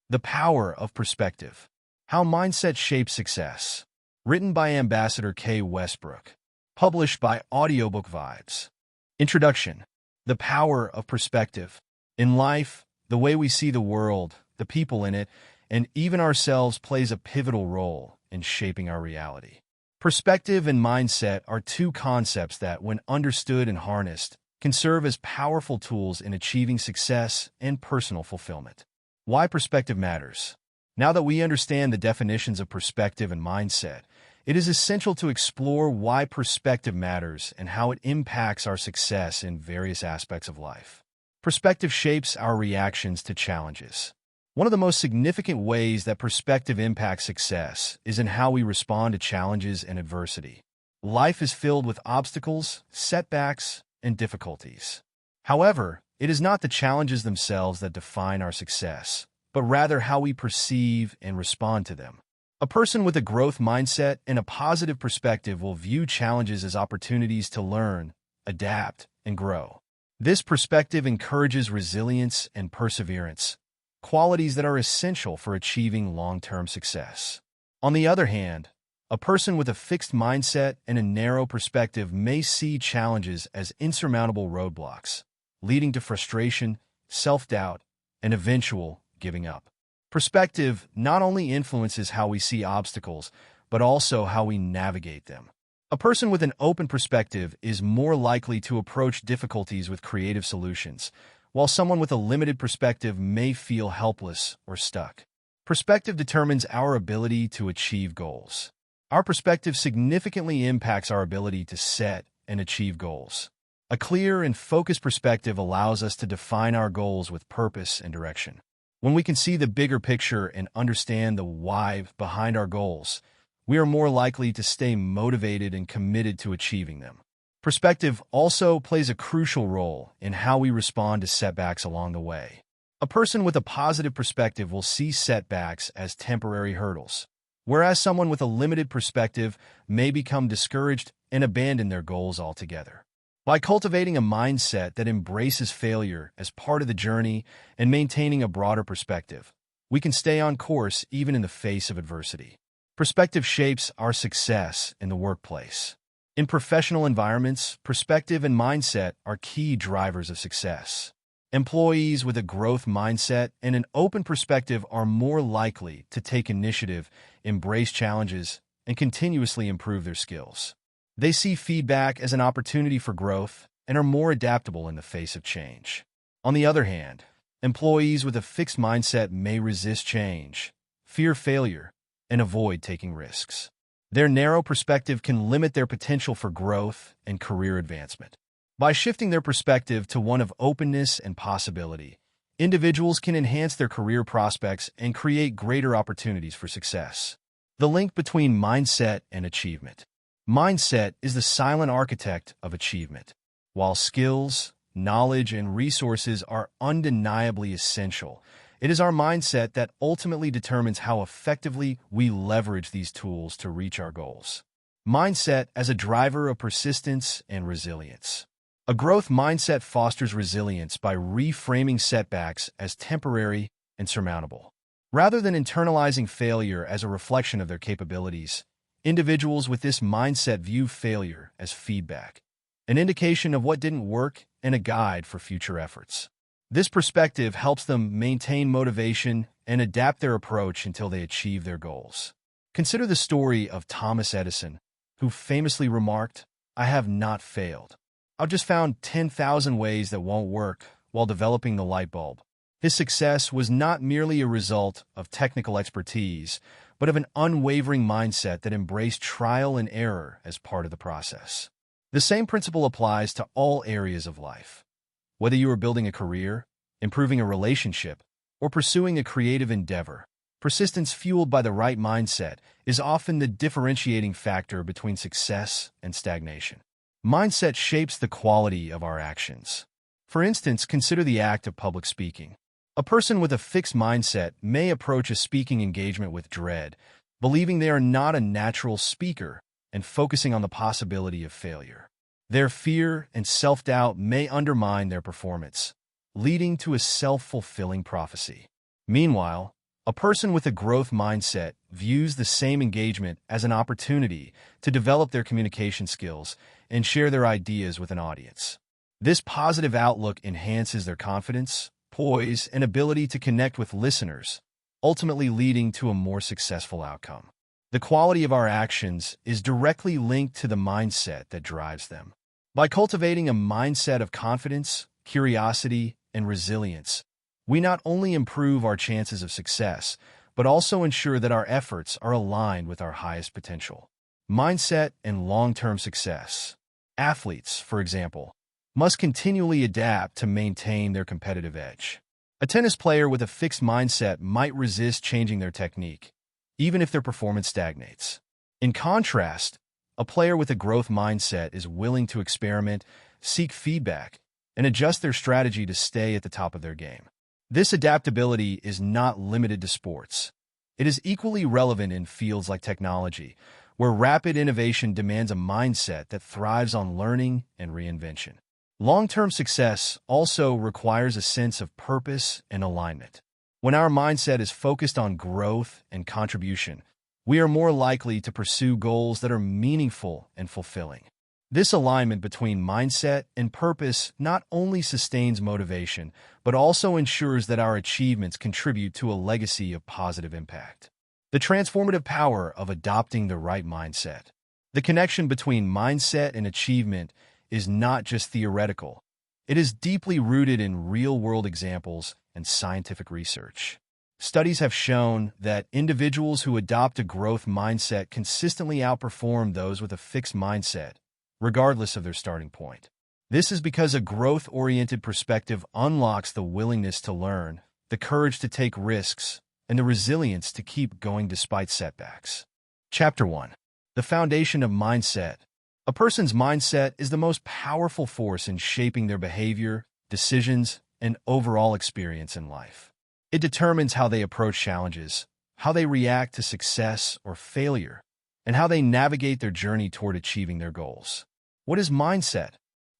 The Power of Perspective. How Mindset Shapes Success. Written by Ambassador K. Westbrook. Published by Audiobook Vibes. Introduction. The Power of Perspective. In life, the way we see the world, the people in it, and even ourselves plays a pivotal role in shaping our reality. Perspective and mindset are two concepts that, when understood and harnessed, can serve as powerful tools in achieving success and personal fulfillment. Why perspective matters. Now that we understand the definitions of perspective and mindset, it is essential to explore why perspective matters and how it impacts our success in various aspects of life. Perspective shapes our reactions to challenges. One of the most significant ways that perspective impacts success is in how we respond to challenges and adversity. Life is filled with obstacles, setbacks, and difficulties. However, it is not the challenges themselves that define our success, but rather how we perceive and respond to them. A person with a growth mindset and a positive perspective will view challenges as opportunities to learn, adapt, and grow. This perspective encourages resilience and perseverance, qualities that are essential for achieving long-term success. On the other hand, a person with a fixed mindset and a narrow perspective may see challenges as insurmountable roadblocks, leading to frustration, self-doubt, and eventual giving up. Perspective not only influences how we see obstacles, but also how we navigate them. A person with an open perspective is more likely to approach difficulties with creative solutions, while someone with a limited perspective may feel helpless or stuck. Perspective determines our ability to achieve goals. Our perspective significantly impacts our ability to set and achieve goals. A clear and focused perspective allows us to define our goals with purpose and direction. When we can see the bigger picture and understand the why behind our goals, we are more likely to stay motivated and committed to achieving them. Perspective also plays a crucial role in how we respond to setbacks along the way. A person with a positive perspective will see setbacks as temporary hurdles, whereas someone with a limited perspective may become discouraged and abandon their goals altogether. By cultivating a mindset that embraces failure as part of the journey and maintaining a broader perspective, we can stay on course even in the face of adversity. Perspective shapes our success in the workplace. In professional environments, perspective and mindset are key drivers of success. Employees with a growth mindset and an open perspective are more likely to take initiative, embrace challenges, and continuously improve their skills. They see feedback as an opportunity for growth and are more adaptable in the face of change. On the other hand, employees with a fixed mindset may resist change, fear failure, and avoid taking risks. Their narrow perspective can limit their potential for growth and career advancement. By shifting their perspective to one of openness and possibility, individuals can enhance their career prospects and create greater opportunities for success. The link between mindset and achievement. Mindset is the silent architect of achievement. While skills, knowledge, and resources are undeniably essential, it is our mindset that ultimately determines how effectively we leverage these tools to reach our goals. Mindset as a driver of persistence and resilience. A growth mindset fosters resilience by reframing setbacks as temporary and surmountable. Rather than internalizing failure as a reflection of their capabilities, individuals with this mindset view failure as feedback, an indication of what didn't work and a guide for future efforts. This perspective helps them maintain motivation and adapt their approach until they achieve their goals. Consider the story of Thomas Edison, who famously remarked, "I have not failed. I've just found 10,000 ways that won't work while developing the light bulb." His success was not merely a result of technical expertise, but of an unwavering mindset that embraced trial and error as part of the process. The same principle applies to all areas of life. Whether you are building a career, improving a relationship, or pursuing a creative endeavor, persistence fueled by the right mindset is often the differentiating factor between success and stagnation. Mindset shapes the quality of our actions. For instance, consider the act of public speaking. A person with a fixed mindset may approach a speaking engagement with dread, believing they are not a natural speaker and focusing on the possibility of failure. Their fear and self-doubt may undermine their performance, leading to a self-fulfilling prophecy. Meanwhile, A person with a growth mindset views the same engagement as an opportunity to develop their communication skills and share their ideas with an audience. This positive outlook enhances their confidence, poise, and ability to connect with listeners, ultimately leading to a more successful outcome. The quality of our actions is directly linked to the mindset that drives them. By cultivating a mindset of confidence, curiosity, and resilience, we not only improve our chances of success, but also ensure that our efforts are aligned with our highest potential. Mindset and long-term success. Athletes, for example, must continually adapt to maintain their competitive edge. A tennis player with a fixed mindset might resist changing their technique, even if their performance stagnates. In contrast, a player with a growth mindset is willing to experiment, seek feedback, and adjust their strategy to stay at the top of their game. This adaptability is not limited to sports. It is equally relevant in fields like technology, where rapid innovation demands a mindset that thrives on learning and reinvention. Long-term success also requires a sense of purpose and alignment. When our mindset is focused on growth and contribution, we are more likely to pursue goals that are meaningful and fulfilling. This alignment between mindset and purpose not only sustains motivation, but also ensures that our achievements contribute to a legacy of positive impact. The transformative power of adopting the right mindset. The connection between mindset and achievement is not just theoretical. It is deeply rooted in real-world examples and scientific research. Studies have shown that individuals who adopt a growth mindset consistently outperform those with a fixed mindset, regardless of their starting point. This is because a growth-oriented perspective unlocks the willingness to learn, the courage to take risks, and the resilience to keep going despite setbacks. Chapter 1. The Foundation of Mindset. A person's mindset is the most powerful force in shaping their behavior, decisions, and overall experience in life. It determines how they approach challenges, how they react to success or failure, and how they navigate their journey toward achieving their goals. What is mindset?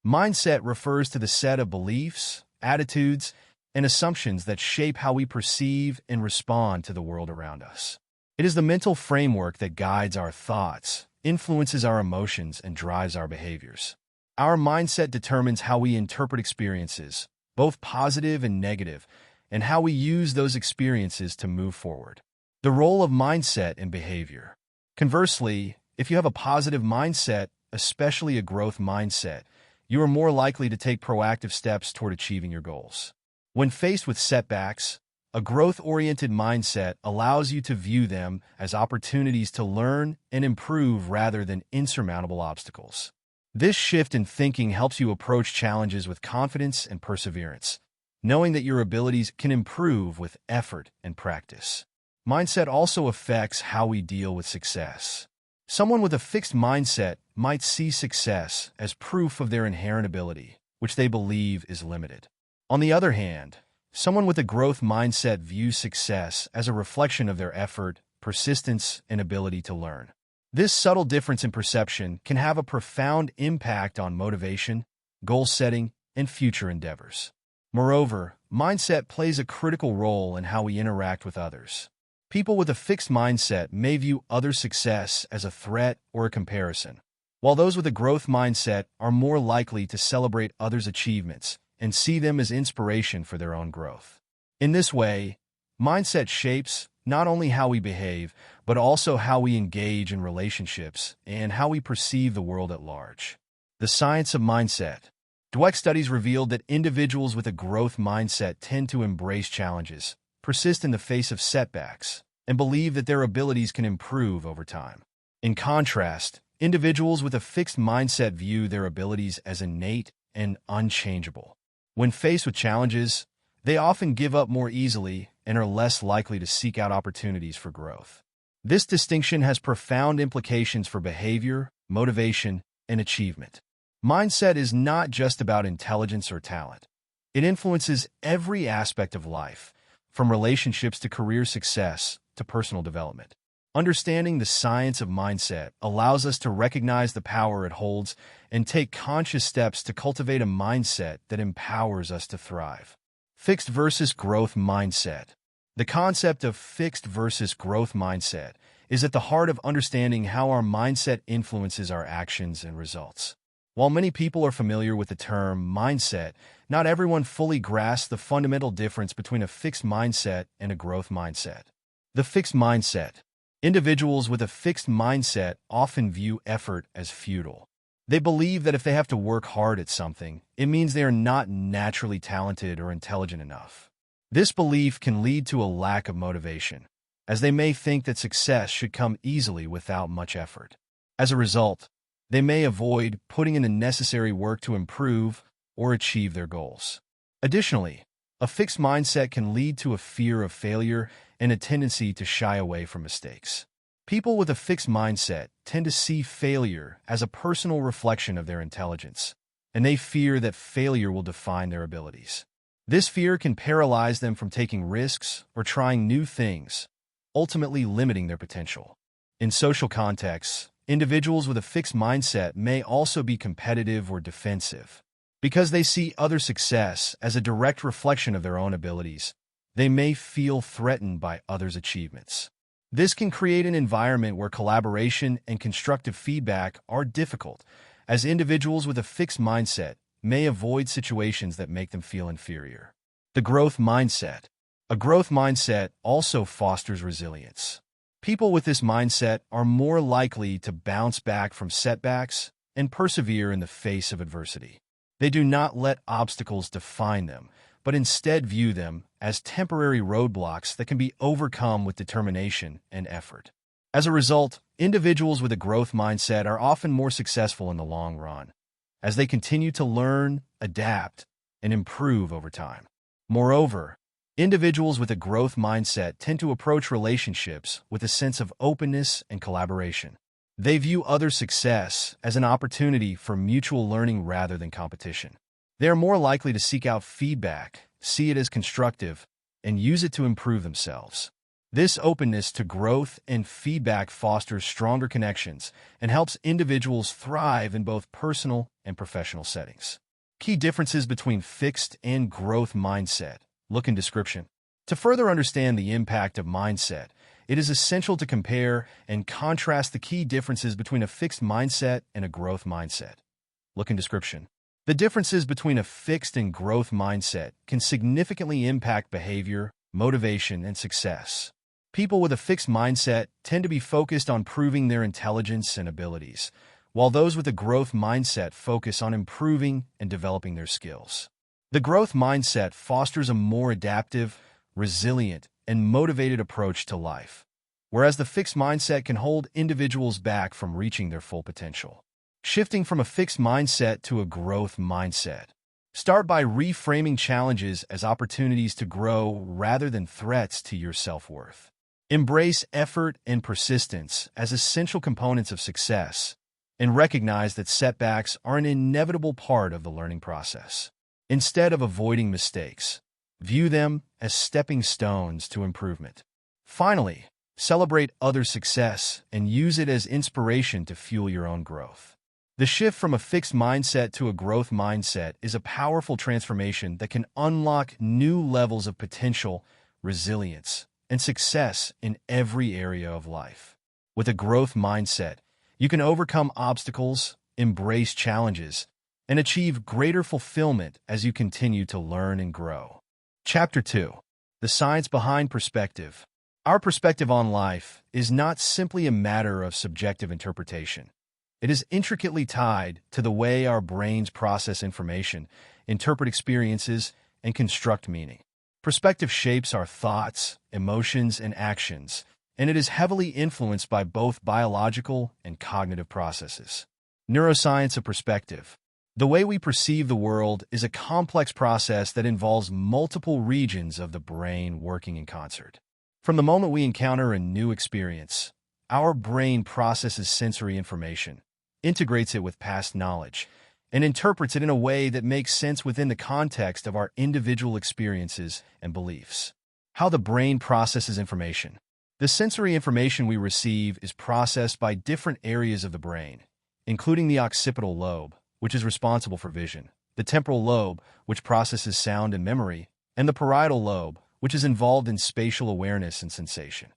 Mindset refers to the set of beliefs, attitudes, and assumptions that shape how we perceive and respond to the world around us. It is the mental framework that guides our thoughts, influences our emotions, and drives our behaviors. Our mindset determines how we interpret experiences, both positive and negative, and how we use those experiences to move forward. The role of mindset in behavior. Conversely, if you have a positive mindset, especially a growth mindset, you are more likely to take proactive steps toward achieving your goals. When faced with setbacks, a growth-oriented mindset allows you to view them as opportunities to learn and improve rather than insurmountable obstacles. This shift in thinking helps you approach challenges with confidence and perseverance, knowing that your abilities can improve with effort and practice. Mindset also affects how we deal with success. Someone with a fixed mindset might see success as proof of their inherent ability, which they believe is limited. On the other hand, someone with a growth mindset views success as a reflection of their effort, persistence, and ability to learn. This subtle difference in perception can have a profound impact on motivation, goal setting, and future endeavors. Moreover, mindset plays a critical role in how we interact with others. People with a fixed mindset may view others' success as a threat or a comparison, while those with a growth mindset are more likely to celebrate others' achievements and see them as inspiration for their own growth. In this way, mindset shapes not only how we behave, but also how we engage in relationships and how we perceive the world at large. The science of mindset. Dweck studies revealed that individuals with a growth mindset tend to embrace challenges, persist in the face of setbacks, and believe that their abilities can improve over time. In contrast, individuals with a fixed mindset view their abilities as innate and unchangeable. When faced with challenges, they often give up more easily and are less likely to seek out opportunities for growth. This distinction has profound implications for behavior, motivation, and achievement. Mindset is not just about intelligence or talent. It influences every aspect of life, from relationships to career success to personal development. Understanding the science of mindset allows us to recognize the power it holds and take conscious steps to cultivate a mindset that empowers us to thrive. Fixed versus growth mindset. The concept of fixed versus growth mindset is at the heart of understanding how our mindset influences our actions and results. While many people are familiar with the term mindset, not everyone fully grasps the fundamental difference between a fixed mindset and a growth mindset. The fixed mindset. Individuals with a fixed mindset often view effort as futile. They believe that if they have to work hard at something, it means they are not naturally talented or intelligent enough. This belief can lead to a lack of motivation, as they may think that success should come easily without much effort. As a result, they may avoid putting in the necessary work to improve or achieve their goals. Additionally, a fixed mindset can lead to a fear of failure and a tendency to shy away from mistakes. People with a fixed mindset tend to see failure as a personal reflection of their intelligence, and they fear that failure will define their abilities. This fear can paralyze them from taking risks or trying new things, ultimately limiting their potential. In social contexts, individuals with a fixed mindset may also be competitive or defensive. Because they see other success as a direct reflection of their own abilities, they may feel threatened by others' achievements. This can create an environment where collaboration and constructive feedback are difficult, as individuals with a fixed mindset may avoid situations that make them feel inferior. The growth mindset. A growth mindset also fosters resilience. People with this mindset are more likely to bounce back from setbacks and persevere in the face of adversity. They do not let obstacles define them, but instead view them as temporary roadblocks that can be overcome with determination and effort. As a result, individuals with a growth mindset are often more successful in the long run, as they continue to learn, adapt, and improve over time. Moreover, individuals with a growth mindset tend to approach relationships with a sense of openness and collaboration. They view other success as an opportunity for mutual learning rather than competition. They are more likely to seek out feedback, see it as constructive, and use it to improve themselves. This openness to growth and feedback fosters stronger connections and helps individuals thrive in both personal and professional settings. Key differences between fixed and growth mindset. Look in description. To further understand the impact of mindset, it is essential to compare and contrast the key differences between a fixed mindset and a growth mindset. Look in description. The differences between a fixed and growth mindset can significantly impact behavior, motivation, and success. People with a fixed mindset tend to be focused on proving their intelligence and abilities, while those with a growth mindset focus on improving and developing their skills. The growth mindset fosters a more adaptive, resilient, and motivated approach to life, whereas the fixed mindset can hold individuals back from reaching their full potential. Shifting from a fixed mindset to a growth mindset. Start by reframing challenges as opportunities to grow rather than threats to your self-worth. Embrace effort and persistence as essential components of success, and recognize that setbacks are an inevitable part of the learning process. Instead of avoiding mistakes, view them as stepping stones to improvement. Finally, celebrate others' success and use it as inspiration to fuel your own growth. The shift from a fixed mindset to a growth mindset is a powerful transformation that can unlock new levels of potential, resilience, and success in every area of life. With a growth mindset, you can overcome obstacles, embrace challenges, and achieve greater fulfillment as you continue to learn and grow. Chapter 2. The Science Behind Perspective. Our perspective on life is not simply a matter of subjective interpretation. It is intricately tied to the way our brains process information, interpret experiences, and construct meaning. Perspective shapes our thoughts, emotions, and actions, and it is heavily influenced by both biological and cognitive processes. Neuroscience of perspective. The way we perceive the world is a complex process that involves multiple regions of the brain working in concert. From the moment we encounter a new experience, our brain processes sensory information, integrates it with past knowledge, and interprets it in a way that makes sense within the context of our individual experiences and beliefs. How the brain processes information. The sensory information we receive is processed by different areas of the brain, including the occipital lobe, which is responsible for vision, the temporal lobe, which processes sound and memory, and the parietal lobe, which is involved in spatial awareness and sensation.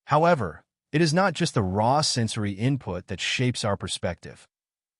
However, it is not just the raw sensory input that shapes our perspective.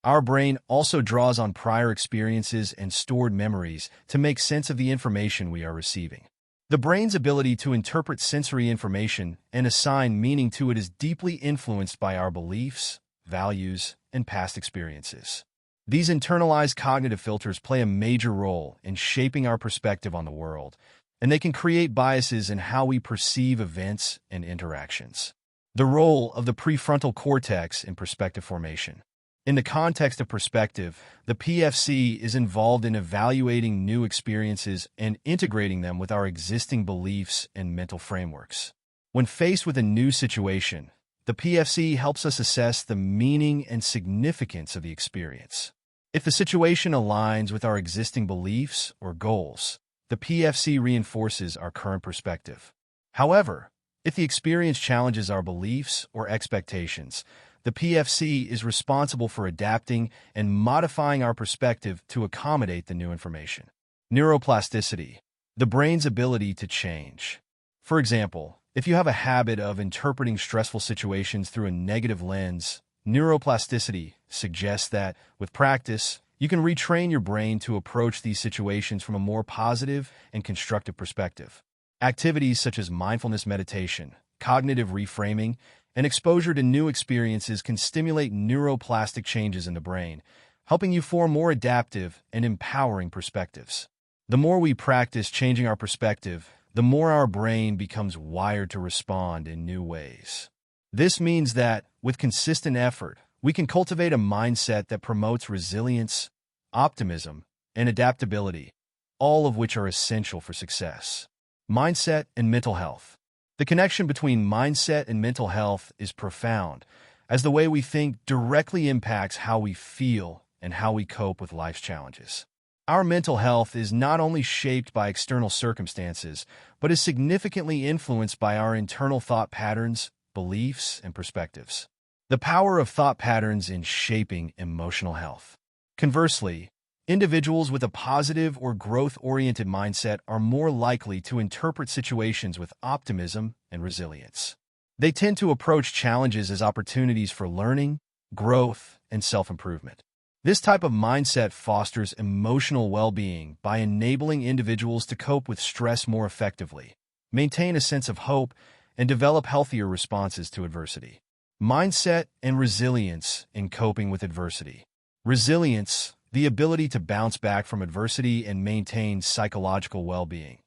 Our brain also draws on prior experiences and stored memories to make sense of the information we are receiving. The brain's ability to interpret sensory information and assign meaning to it is deeply influenced by our beliefs, values, and past experiences. These internalized cognitive filters play a major role in shaping our perspective on the world, and they can create biases in how we perceive events and interactions. The role of the prefrontal cortex in perspective formation. In the context of perspective, the PFC is involved in evaluating new experiences and integrating them with our existing beliefs and mental frameworks. When faced with a new situation, the PFC helps us assess the meaning and significance of the experience. If the situation aligns with our existing beliefs or goals, the PFC reinforces our current perspective. However, if the experience challenges our beliefs or expectations, the PFC is responsible for adapting and modifying our perspective to accommodate the new information. Neuroplasticity, the brain's ability to change. For example, if you have a habit of interpreting stressful situations through a negative lens, neuroplasticity suggests that, with practice, you can retrain your brain to approach these situations from a more positive and constructive perspective. Activities such as mindfulness meditation, cognitive reframing, and exposure to new experiences can stimulate neuroplastic changes in the brain, helping you form more adaptive and empowering perspectives. The more we practice changing our perspective, the more our brain becomes wired to respond in new ways. This means that, with consistent effort, we can cultivate a mindset that promotes resilience, optimism, and adaptability, all of which are essential for success. Mindset and mental health. The connection between mindset and mental health is profound, as the way we think directly impacts how we feel and how we cope with life's challenges. Our mental health is not only shaped by external circumstances, but is significantly influenced by our internal thought patterns, beliefs, and perspectives. The power of thought patterns in shaping emotional health. Conversely, individuals with a positive or growth-oriented mindset are more likely to interpret situations with optimism and resilience. They tend to approach challenges as opportunities for learning, growth, and self-improvement. This type of mindset fosters emotional well-being by enabling individuals to cope with stress more effectively, maintain a sense of hope, and develop healthier responses to adversity. Mindset and resilience in coping with adversity. Resilience, the ability to bounce back from adversity and maintain psychological well-being,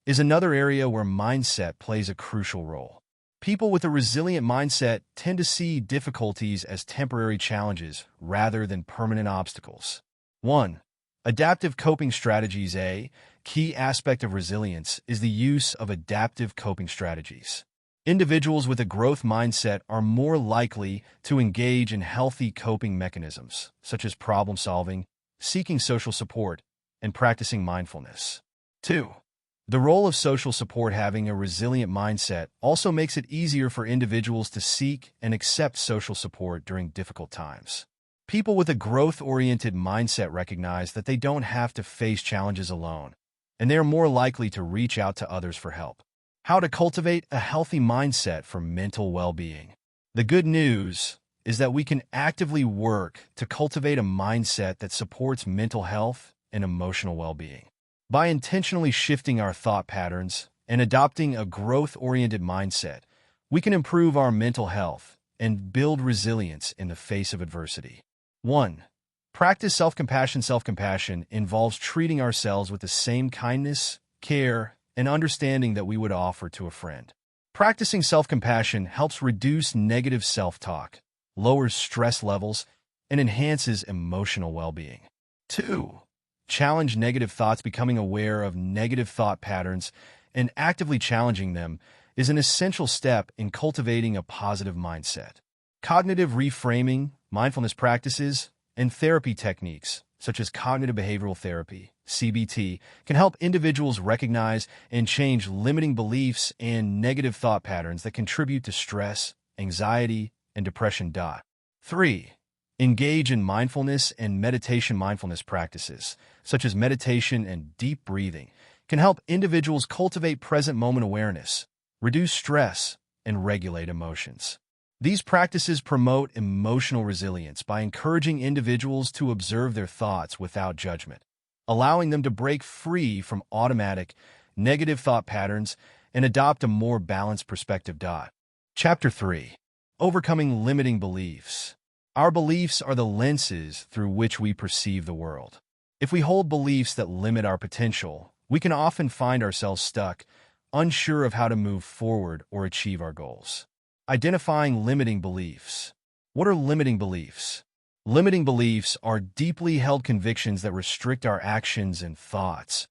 is another area where mindset plays a crucial role. People with a resilient mindset tend to see difficulties as temporary challenges rather than permanent obstacles. 1. Adaptive coping strategies. A key aspect of resilience is the use of adaptive coping strategies. Individuals with a growth mindset are more likely to engage in healthy coping mechanisms, such as problem-solving, seeking social support, and practicing mindfulness. 2. The role of social support. Having a resilient mindset also makes it easier for individuals to seek and accept social support during difficult times. People with a growth-oriented mindset recognize that they don't have to face challenges alone, and they are more likely to reach out to others for help. How to cultivate a healthy mindset for mental well-being. The good news is that we can actively work to cultivate a mindset that supports mental health and emotional well-being. By intentionally shifting our thought patterns and adopting a growth-oriented mindset, we can improve our mental health and build resilience in the face of adversity. 1. Practice self-compassion. Self-compassion involves treating ourselves with the same kindness, care, and understanding that we would offer to a friend. Practicing self-compassion helps reduce negative self-talk, lowers stress levels, and enhances emotional well-being. 2. Challenge negative thoughts. Becoming aware of negative thought patterns and actively challenging them is an essential step in cultivating a positive mindset. Cognitive reframing, mindfulness practices, and therapy techniques, such as cognitive behavioral therapy, CBT, can help individuals recognize and change limiting beliefs and negative thought patterns that contribute to stress, anxiety, and depression. 3. Engage in mindfulness and meditation. Mindfulness practices, such as meditation and deep breathing, can help individuals cultivate present moment awareness, reduce stress, and regulate emotions. These practices promote emotional resilience by encouraging individuals to observe their thoughts without judgment, allowing them to break free from automatic, negative thought patterns and adopt a more balanced perspective. Chapter 3. Overcoming limiting beliefs. Our beliefs are the lenses through which we perceive the world. If we hold beliefs that limit our potential, we can often find ourselves stuck, unsure of how to move forward or achieve our goals. Identifying limiting beliefs. What are limiting beliefs? Limiting beliefs are deeply held convictions that restrict our actions and thoughts,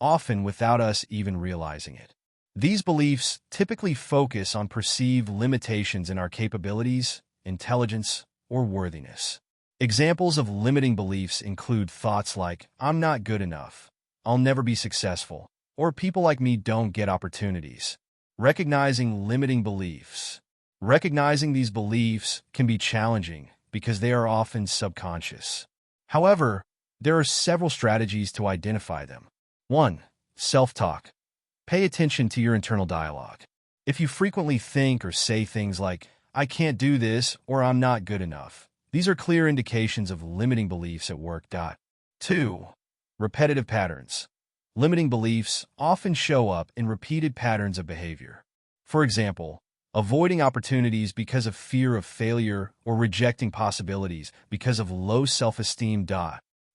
often without us even realizing it. These beliefs typically focus on perceived limitations in our capabilities, intelligence, or worthiness. Examples of limiting beliefs include thoughts like, "I'm not good enough," "I'll never be successful," or "people like me don't get opportunities." Recognizing limiting beliefs. Recognizing these beliefs can be challenging because they are often subconscious. However, there are several strategies to identify them. 1. Self-talk. Pay attention to your internal dialogue. If you frequently think or say things like, "I can't do this," or "I'm not good enough," these are clear indications of limiting beliefs at work. 2. Repetitive patterns. Limiting beliefs often show up in repeated patterns of behavior. For example, avoiding opportunities because of fear of failure or rejecting possibilities because of low self-esteem.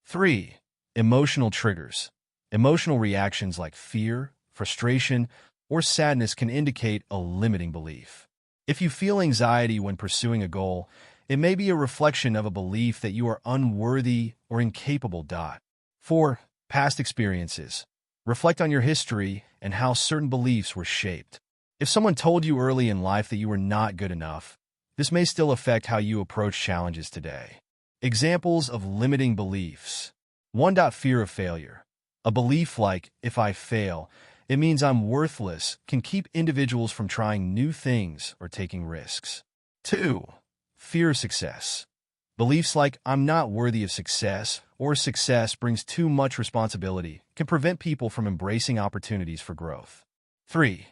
3. Emotional triggers. Emotional reactions like fear, frustration, or sadness can indicate a limiting belief. If you feel anxiety when pursuing a goal, it may be a reflection of a belief that you are unworthy or incapable. 4. Past experiences. Reflect on your history and how certain beliefs were shaped. If someone told you early in life that you were not good enough, this may still affect how you approach challenges today. Examples of limiting beliefs. 1. Fear of failure. A belief like, "If I fail, it means I'm worthless," can keep individuals from trying new things or taking risks. 2. Fear of success. Beliefs like, "I'm not worthy of success," or "success brings too much responsibility," can prevent people from embracing opportunities for growth. 3.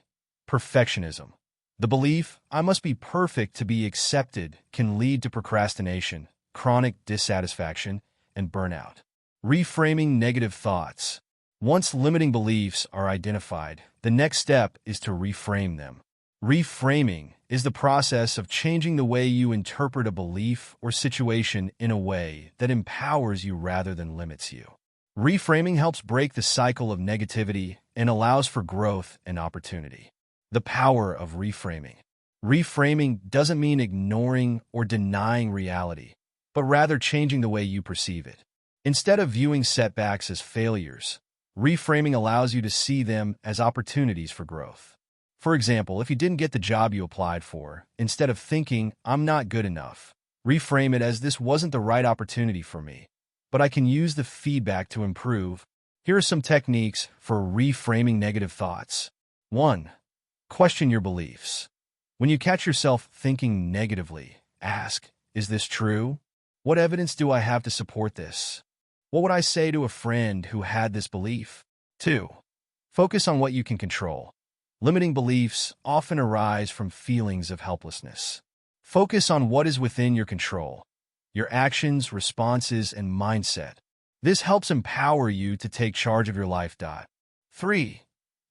Perfectionism. The belief, "I must be perfect to be accepted," can lead to procrastination, chronic dissatisfaction, and burnout. Reframing negative thoughts. Once limiting beliefs are identified, the next step is to reframe them. Reframing is the process of changing the way you interpret a belief or situation in a way that empowers you rather than limits you. Reframing helps break the cycle of negativity and allows for growth and opportunity. The power of reframing. Reframing doesn't mean ignoring or denying reality, but rather changing the way you perceive it. Instead of viewing setbacks as failures, reframing allows you to see them as opportunities for growth. For example, if you didn't get the job you applied for, instead of thinking, "I'm not good enough," reframe it as, "This wasn't the right opportunity for me, but I can use the feedback to improve." Here are some techniques for reframing negative thoughts. 1. Question your beliefs. When you catch yourself thinking negatively, ask, "Is this true? What evidence do I have to support this? What would I say to a friend who had this belief?" 2. Focus on what you can control. Limiting beliefs often arise from feelings of helplessness. Focus on what is within your control, your actions, responses, and mindset. This helps empower you to take charge of your life. 3.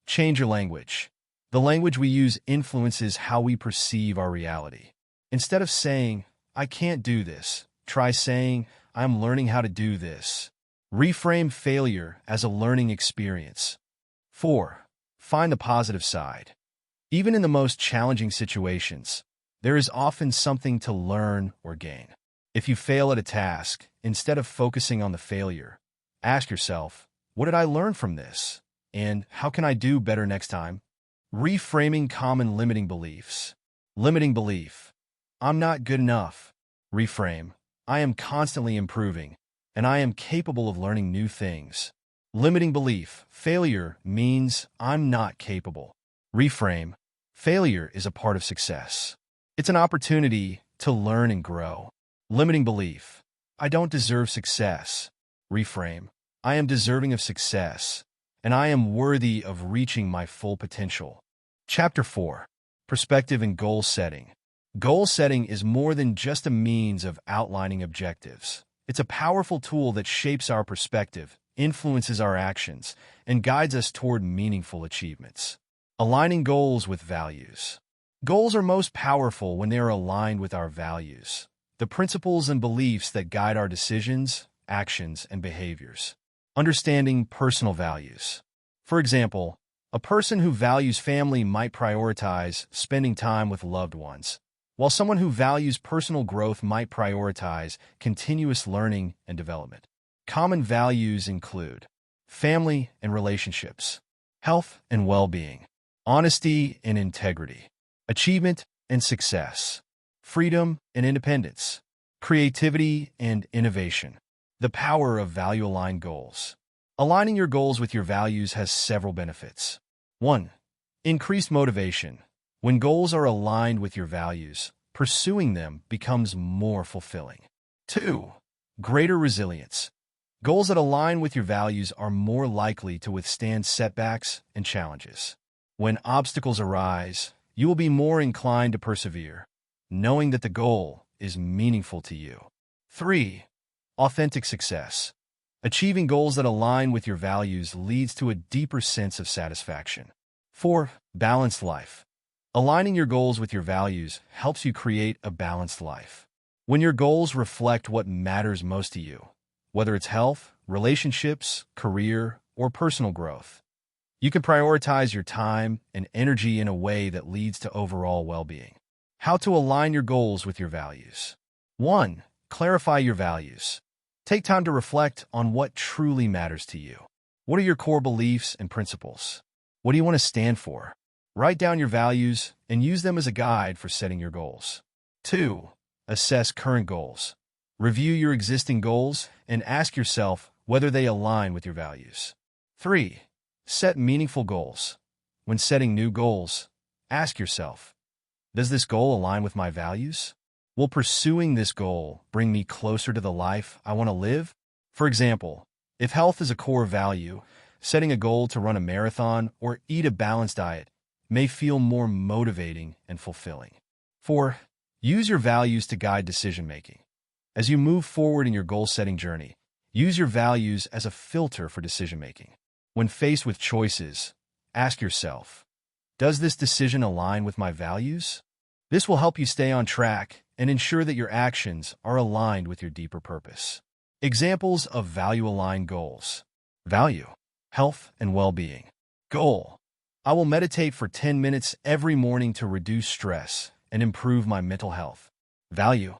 Change your language. The language we use influences how we perceive our reality. Instead of saying, "I can't do this," try saying, "I'm learning how to do this." Reframe failure as a learning experience. 4. Find the positive side. Even in the most challenging situations, there is often something to learn or gain. If you fail at a task, instead of focusing on the failure, ask yourself, "What did I learn from this? And how can I do better next time?" Reframing common limiting beliefs. Limiting belief. "I'm not good enough." Reframe. "I am constantly improving, and I am capable of learning new things." Limiting belief. Failure means I'm not capable. Reframe. Failure is a part of success. It's an opportunity to learn and grow. Limiting belief. I don't deserve success. Reframe. I am deserving of success, and I am worthy of reaching my full potential. Chapter 4. Perspective and Goal Setting. Goal setting is more than just a means of outlining objectives. It's a powerful tool that shapes our perspective, influences our actions, and guides us toward meaningful achievements. Aligning goals with values. Goals are most powerful when they are aligned with our values, the principles and beliefs that guide our decisions, actions, and behaviors. Understanding personal values. For example, a person who values family might prioritize spending time with loved ones, while someone who values personal growth might prioritize continuous learning and development. Common values include family and relationships, health and well-being, honesty and integrity, achievement and success, freedom and independence, creativity and innovation. The power of value-aligned goals. Aligning your goals with your values has several benefits. 1. Increased motivation. When goals are aligned with your values, pursuing them becomes more fulfilling. 2. Greater resilience. Goals that align with your values are more likely to withstand setbacks and challenges. When obstacles arise, you will be more inclined to persevere, knowing that the goal is meaningful to you. 3. Authentic success. Achieving goals that align with your values leads to a deeper sense of satisfaction. 4. Balanced life. Aligning your goals with your values helps you create a balanced life. When your goals reflect what matters most to you, whether it's health, relationships, career, or personal growth, you can prioritize your time and energy in a way that leads to overall well-being. How to align your goals with your values. 1. Clarify your values. Take time to reflect on what truly matters to you. What are your core beliefs and principles? What do you want to stand for? Write down your values and use them as a guide for setting your goals. 2. Assess current goals. Review your existing goals and ask yourself whether they align with your values. 3. Set meaningful goals. When setting new goals, ask yourself, does this goal align with my values? Will pursuing this goal bring me closer to the life I want to live? For example, if health is a core value, setting a goal to run a marathon or eat a balanced diet may feel more motivating and fulfilling. 4. Use your values to guide decision-making. As you move forward in your goal-setting journey, use your values as a filter for decision-making. When faced with choices, ask yourself, does this decision align with my values? This will help you stay on track and ensure that your actions are aligned with your deeper purpose. Examples of value-aligned goals. Value, health, and well-being. Goal. I will meditate for 10 minutes every morning to reduce stress and improve my mental health. Value,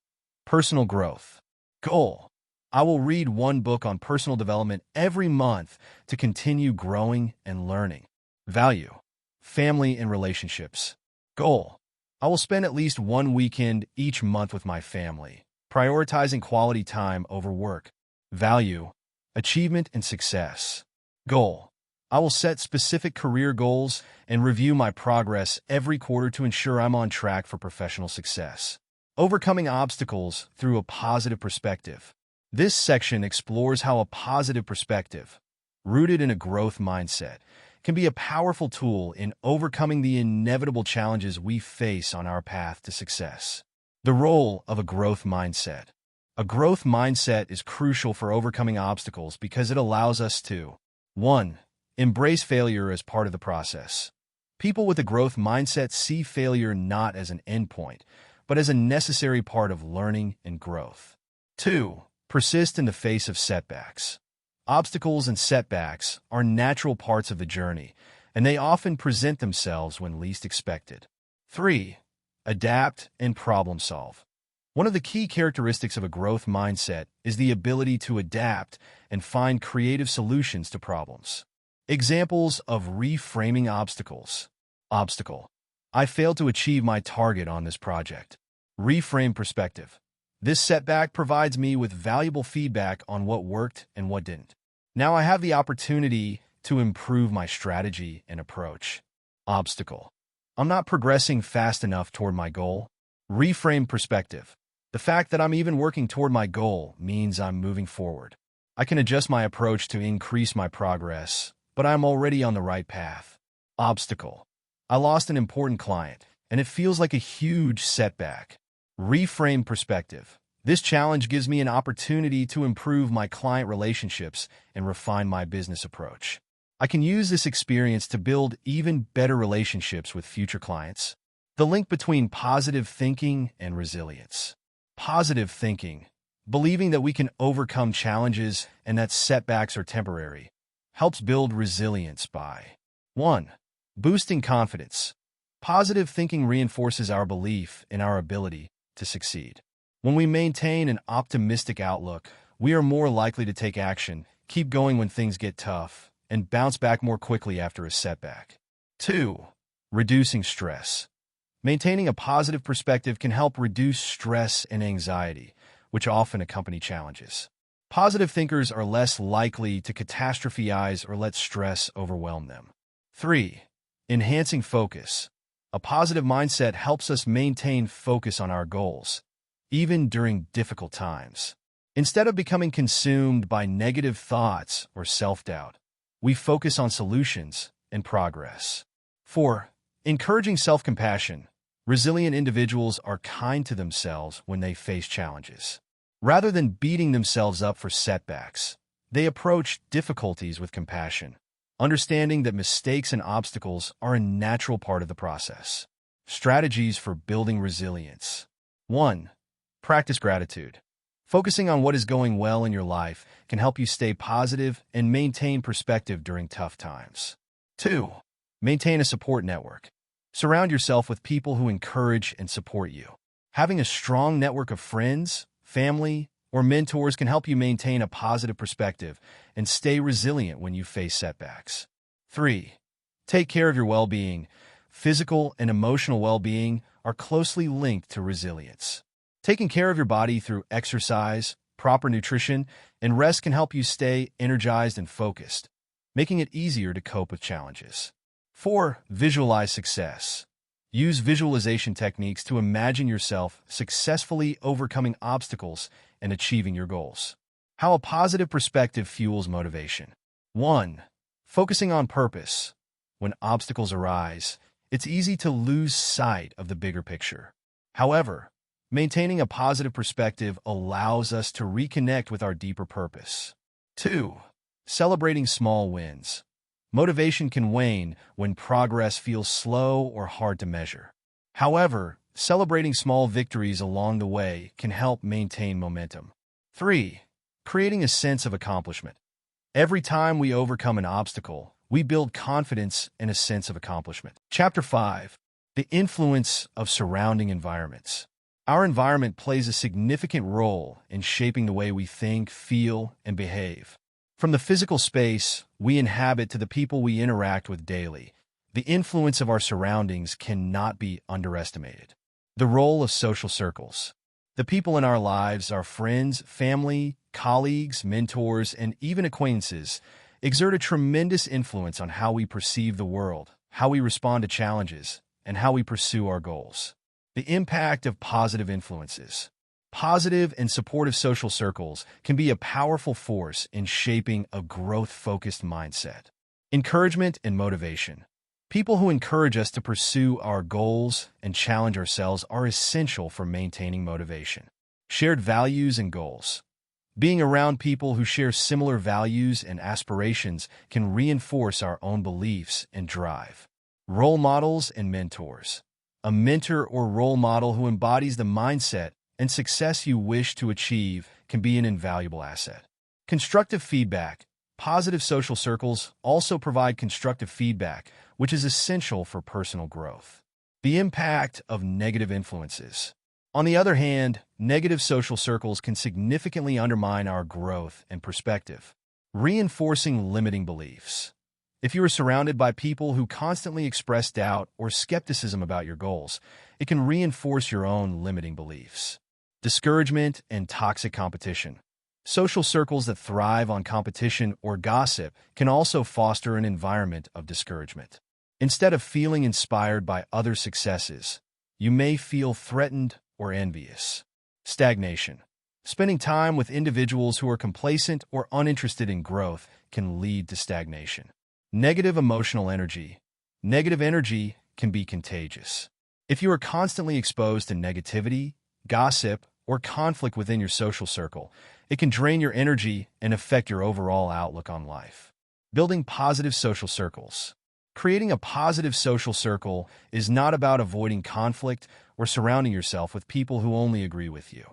personal growth. Goal. I will read one book on personal development every month to continue growing and learning. Value, family and relationships. Goal. I will spend at least one weekend each month with my family, prioritizing quality time over work. Value, achievement and success. Goal. I will set specific career goals and review my progress every quarter to ensure I'm on track for professional success. Overcoming obstacles through a positive perspective. This section explores how a positive perspective, rooted in a growth mindset, can be a powerful tool in overcoming the inevitable challenges we face on our path to success. The role of a growth mindset. A growth mindset is crucial for overcoming obstacles because it allows us to 1. Embrace failure as part of the process. People with a growth mindset see failure not as an endpoint, but as a necessary part of learning and growth. 2. Persist in the face of setbacks. Obstacles and setbacks are natural parts of the journey, and they often present themselves when least expected. 3. Adapt and problem solve. One of the key characteristics of a growth mindset is the ability to adapt and find creative solutions to problems. Examples of reframing obstacles. Obstacle. I failed to achieve my target on this project. Reframe perspective. This setback provides me with valuable feedback on what worked and what didn't. Now I have the opportunity to improve my strategy and approach. Obstacle. I'm not progressing fast enough toward my goal. Reframe perspective. The fact that I'm even working toward my goal means I'm moving forward. I can adjust my approach to increase my progress but I'm already on the right path. Obstacle. I lost an important client, and it feels like a huge setback. Reframe perspective. This challenge gives me an opportunity to improve my client relationships and refine my business approach. I can use this experience to build even better relationships with future clients. The link between positive thinking and resilience. Positive thinking, believing that we can overcome challenges and that setbacks are temporary, helps build resilience by 1. Boosting confidence. Positive thinking reinforces our belief in our ability to succeed. When we maintain an optimistic outlook, we are more likely to take action, keep going when things get tough, and bounce back more quickly after a setback. 2. Reducing stress. Maintaining a positive perspective can help reduce stress and anxiety, which often accompany challenges. Positive thinkers are less likely to catastrophize or let stress overwhelm them. 3. Enhancing focus. A positive mindset helps us maintain focus on our goals, even during difficult times. Instead of becoming consumed by negative thoughts or self-doubt, we focus on solutions and progress. 4. Encouraging self-compassion. Resilient individuals are kind to themselves when they face challenges. Rather than beating themselves up for setbacks, they approach difficulties with compassion, understanding that mistakes and obstacles are a natural part of the process. Strategies for building resilience. 1. Practice gratitude. Focusing on what is going well in your life can help you stay positive and maintain perspective during tough times. 2. Maintain a support network. Surround yourself with people who encourage and support you. Having a strong network of friends, family, or mentors can help you maintain a positive perspective and stay resilient when you face setbacks. 3. Take care of your well-being. Physical and emotional well-being are closely linked to resilience. Taking care of your body through exercise, proper nutrition, and rest can help you stay energized and focused, making it easier to cope with challenges. 4. Visualize success. Use visualization techniques to imagine yourself successfully overcoming obstacles and achieving your goals. How a positive perspective fuels motivation. 1. Focusing on purpose. When obstacles arise, it's easy to lose sight of the bigger picture. However, maintaining a positive perspective allows us to reconnect with our deeper purpose. 2. Celebrating small wins. Motivation can wane when progress feels slow or hard to measure. However, celebrating small victories along the way can help maintain momentum. 3. Creating a sense of accomplishment. Every time we overcome an obstacle, we build confidence and a sense of accomplishment. Chapter 5. The influence of surrounding environments. Our environment plays a significant role in shaping the way we think, feel, and behave. From the physical space we inhabit to the people we interact with daily, the influence of our surroundings cannot be underestimated. The role of social circles. The people in our lives, our friends, family, colleagues, mentors, and even acquaintances, exert a tremendous influence on how we perceive the world, how we respond to challenges, and how we pursue our goals. The impact of positive influences. Positive and supportive social circles can be a powerful force in shaping a growth-focused mindset. Encouragement and motivation. People who encourage us to pursue our goals and challenge ourselves are essential for maintaining motivation. Shared values and goals. Being around people who share similar values and aspirations can reinforce our own beliefs and drive. Role models and mentors. A mentor or role model who embodies the mindset and success you wish to achieve can be an invaluable asset. Constructive feedback. Positive social circles also provide constructive feedback, which is essential for personal growth. The impact of negative influences. On the other hand, negative social circles can significantly undermine our growth and perspective, reinforcing limiting beliefs. If you are surrounded by people who constantly express doubt or skepticism about your goals, it can reinforce your own limiting beliefs. Discouragement and toxic competition. Social circles that thrive on competition or gossip can also foster an environment of discouragement. Instead of feeling inspired by other successes, you may feel threatened or envious. Stagnation. Spending time with individuals who are complacent or uninterested in growth can lead to stagnation. Negative emotional energy. Negative energy can be contagious. If you are constantly exposed to negativity, gossip, or conflict within your social circle, it can drain your energy and affect your overall outlook on life. Building positive social circles. Creating a positive social circle is not about avoiding conflict or surrounding yourself with people who only agree with you.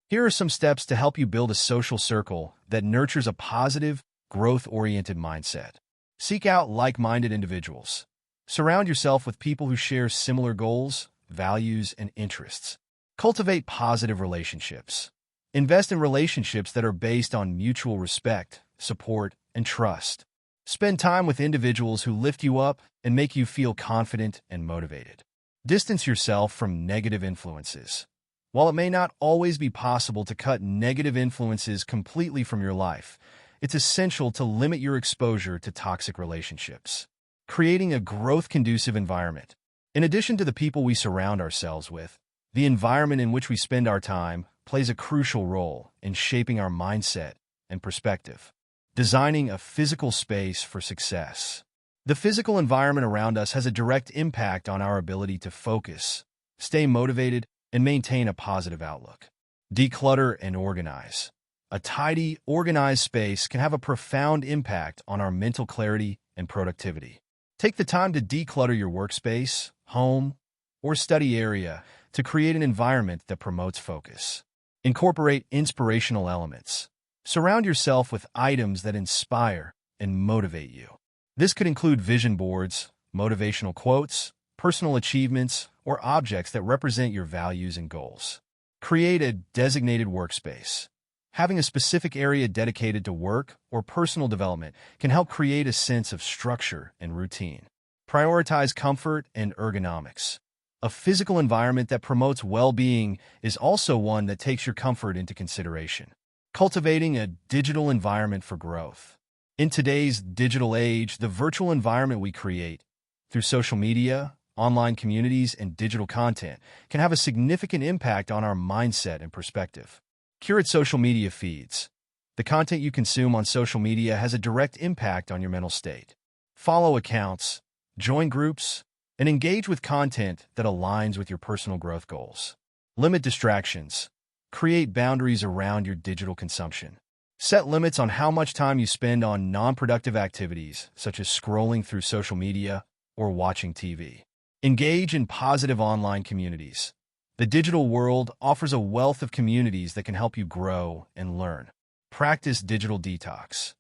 Here are some steps to help you build a social circle that nurtures a positive, growth-oriented mindset. Seek out like-minded individuals. Surround yourself with people who share similar goals, values, and interests. Cultivate positive relationships. Invest in relationships that are based on mutual respect, support, and trust. Spend time with individuals who lift you up and make you feel confident and motivated. Distance yourself from negative influences. While it may not always be possible to cut negative influences completely from your life, it's essential to limit your exposure to toxic relationships. Creating a growth-conducive environment. In addition to the people we surround ourselves with, the environment in which we spend our time plays a crucial role in shaping our mindset and perspective. Designing a physical space for success. The physical environment around us has a direct impact on our ability to focus, stay motivated, and maintain a positive outlook. Declutter and organize. A tidy, organized space can have a profound impact on our mental clarity and productivity. Take the time to declutter your workspace, home, or study area to create an environment that promotes focus. Incorporate inspirational elements. Surround yourself with items that inspire and motivate you. This could include vision boards, motivational quotes, personal achievements, or objects that represent your values and goals. Create a designated workspace. Having a specific area dedicated to work or personal development can help create a sense of structure and routine. Prioritize comfort and ergonomics. A physical environment that promotes well-being is also one that takes your comfort into consideration. Cultivating a digital environment for growth. In today's digital age, the virtual environment we create through social media, online communities, and digital content can have a significant impact on our mindset and perspective. Curate social media feeds. The content you consume on social media has a direct impact on your mental state. Follow accounts, join groups, and engage with content that aligns with your personal growth goals. Limit distractions. Create boundaries around your digital consumption. Set limits on how much time you spend on non-productive activities, such as scrolling through social media or watching TV. Engage in positive online communities. The digital world offers a wealth of communities that can help you grow and learn. Practice digital detox.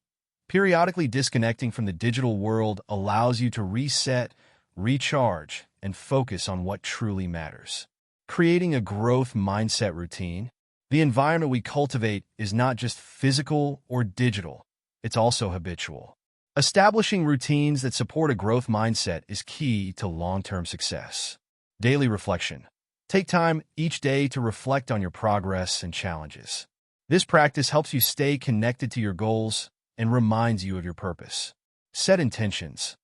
Periodically disconnecting from the digital world allows you to reset, recharge, and focus on what truly matters. Creating a growth mindset routine. The environment we cultivate is not just physical or digital, it's also habitual. Establishing routines that support a growth mindset is key to long-term success. Daily reflection. Take time each day to reflect on your progress and challenges. This practice helps you stay connected to your goals and reminds you of your purpose. Set intentions.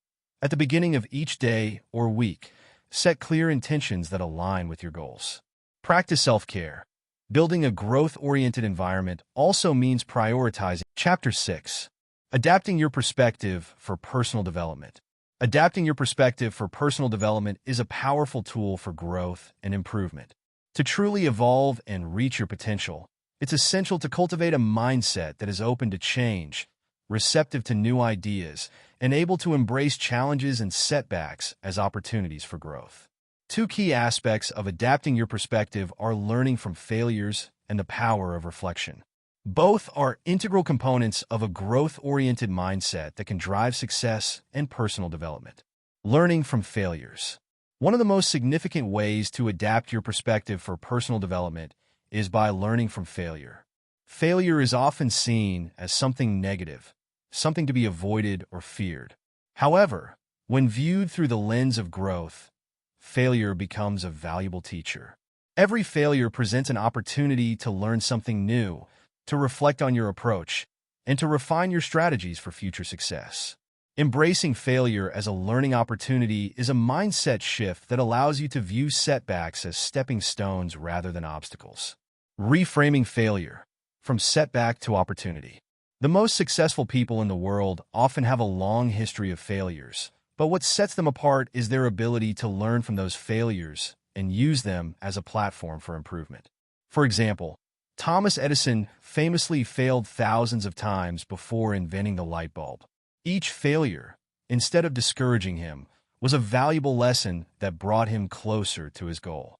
At the beginning of each day or week, set clear intentions that align with your goals. Practice self-care. Building a growth-oriented environment also means prioritizing. Chapter 6. Adapting your perspective for personal development. Adapting your perspective for personal development is a powerful tool for growth and improvement. To truly evolve and reach your potential, it's essential to cultivate a mindset that is open to change, receptive to new ideas, and able to embrace challenges and setbacks as opportunities for growth. Two key aspects of adapting your perspective are learning from failures and the power of reflection. Both are integral components of a growth-oriented mindset that can drive success and personal development. Learning from failures. One of the most significant ways to adapt your perspective for personal development is by learning from failure. Failure is often seen as something negative, something to be avoided or feared. However, when viewed through the lens of growth, failure becomes a valuable teacher. Every failure presents an opportunity to learn something new, to reflect on your approach, and to refine your strategies for future success. Embracing failure as a learning opportunity is a mindset shift that allows you to view setbacks as stepping stones rather than obstacles. Reframing failure from setback to opportunity. The most successful people in the world often have a long history of failures, but what sets them apart is their ability to learn from those failures and use them as a platform for improvement. For example, Thomas Edison famously failed thousands of times before inventing the light bulb. Each failure, instead of discouraging him, was a valuable lesson that brought him closer to his goal.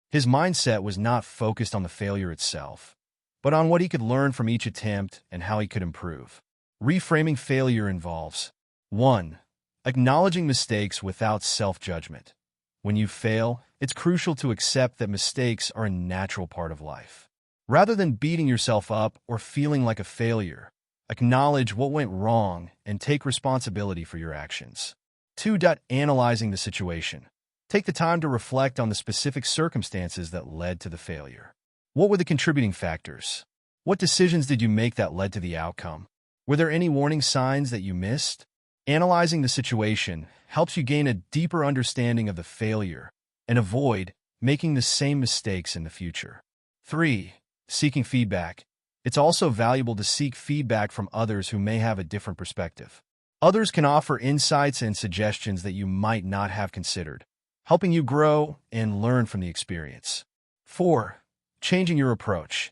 His mindset was not focused on the failure itself, but on what he could learn from each attempt and how he could improve. Reframing failure involves 1. Acknowledging mistakes without self-judgment. When you fail, it's crucial to accept that mistakes are a natural part of life. Rather than beating yourself up or feeling like a failure, acknowledge what went wrong and take responsibility for your actions. 2. Analyzing the situation. Take the time to reflect on the specific circumstances that led to the failure. What were the contributing factors? What decisions did you make that led to the outcome? Were there any warning signs that you missed? Analyzing the situation helps you gain a deeper understanding of the failure and avoid making the same mistakes in the future. 3. Seeking feedback. It's also valuable to seek feedback from others who may have a different perspective. Others can offer insights and suggestions that you might not have considered, helping you grow and learn from the experience. 4. Changing your approach.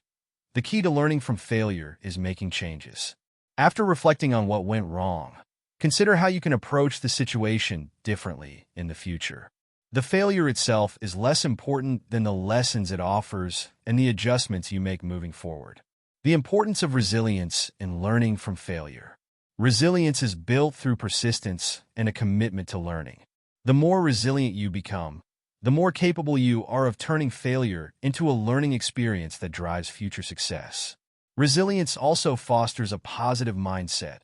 The key to learning from failure is making changes. After reflecting on what went wrong, consider how you can approach the situation differently in the future. The failure itself is less important than the lessons it offers and the adjustments you make moving forward. The importance of resilience in learning from failure. Resilience is built through persistence and a commitment to learning. The more resilient you become, the more capable you are of turning failure into a learning experience that drives future success. Resilience also fosters a positive mindset,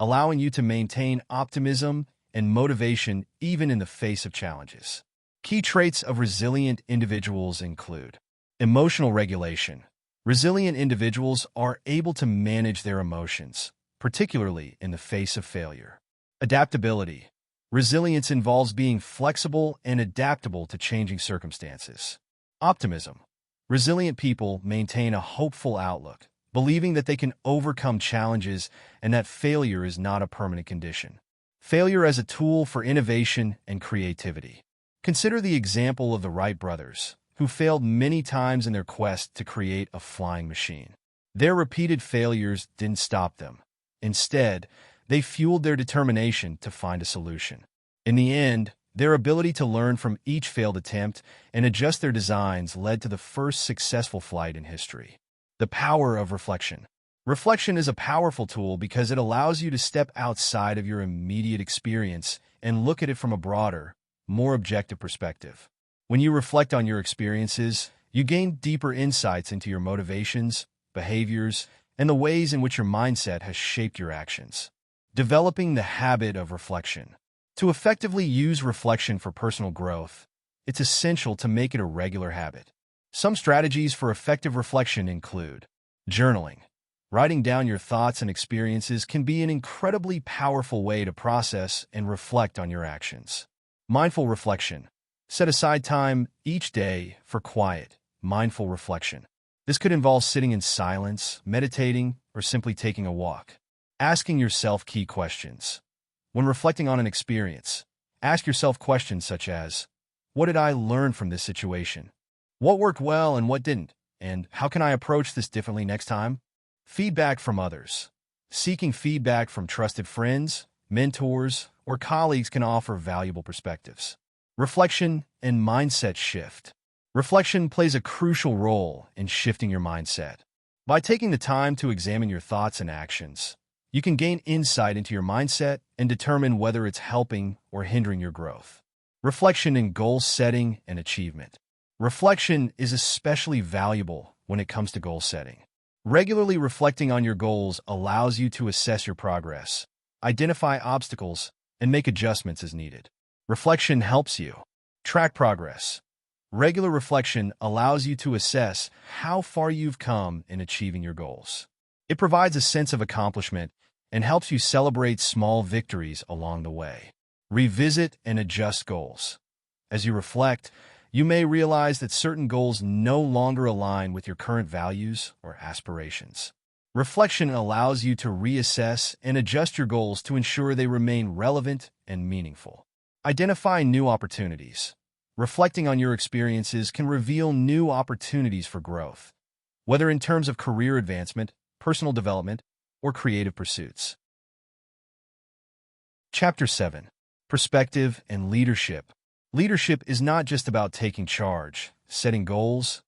allowing you to maintain optimism and motivation even in the face of challenges. Key traits of resilient individuals include emotional regulation. Resilient individuals are able to manage their emotions, particularly in the face of failure. Adaptability. Resilience involves being flexible and adaptable to changing circumstances. Optimism. Resilient people maintain a hopeful outlook, believing that they can overcome challenges and that failure is not a permanent condition. Failure as a tool for innovation and creativity. Consider the example of the Wright brothers, who failed many times in their quest to create a flying machine. Their repeated failures didn't stop them. Instead, they fueled their determination to find a solution. In the end, their ability to learn from each failed attempt and adjust their designs led to the first successful flight in history. The power of reflection. Reflection is a powerful tool because it allows you to step outside of your immediate experience and look at it from a broader, more objective perspective. When you reflect on your experiences, you gain deeper insights into your motivations, behaviors, and the ways in which your mindset has shaped your actions. Developing the habit of reflection. To effectively use reflection for personal growth, it's essential to make it a regular habit. Some strategies for effective reflection include journaling. Writing down your thoughts and experiences can be an incredibly powerful way to process and reflect on your actions. Mindful reflection. Set aside time each day for quiet, mindful reflection. This could involve sitting in silence, meditating, or simply taking a walk. Asking yourself key questions. When reflecting on an experience, ask yourself questions such as, what did I learn from this situation? What worked well and what didn't? And how can I approach this differently next time? Feedback from others. Seeking feedback from trusted friends, mentors, or colleagues can offer valuable perspectives. Reflection and mindset shift. Reflection plays a crucial role in shifting your mindset. By taking the time to examine your thoughts and actions, you can gain insight into your mindset and determine whether it's helping or hindering your growth. Reflection in goal setting and achievement. Reflection is especially valuable when it comes to goal setting. Regularly reflecting on your goals allows you to assess your progress, identify obstacles, and make adjustments as needed. Reflection helps you track progress. Regular reflection allows you to assess how far you've come in achieving your goals. It provides a sense of accomplishment and helps you celebrate small victories along the way. Revisit and adjust goals. As you reflect, you may realize that certain goals no longer align with your current values or aspirations. Reflection allows you to reassess and adjust your goals to ensure they remain relevant and meaningful. Identify new opportunities. Reflecting on your experiences can reveal new opportunities for growth, whether in terms of career advancement, personal development, or creative pursuits. Chapter 7. Perspective and Leadership. Leadership is not just about taking charge, setting goals,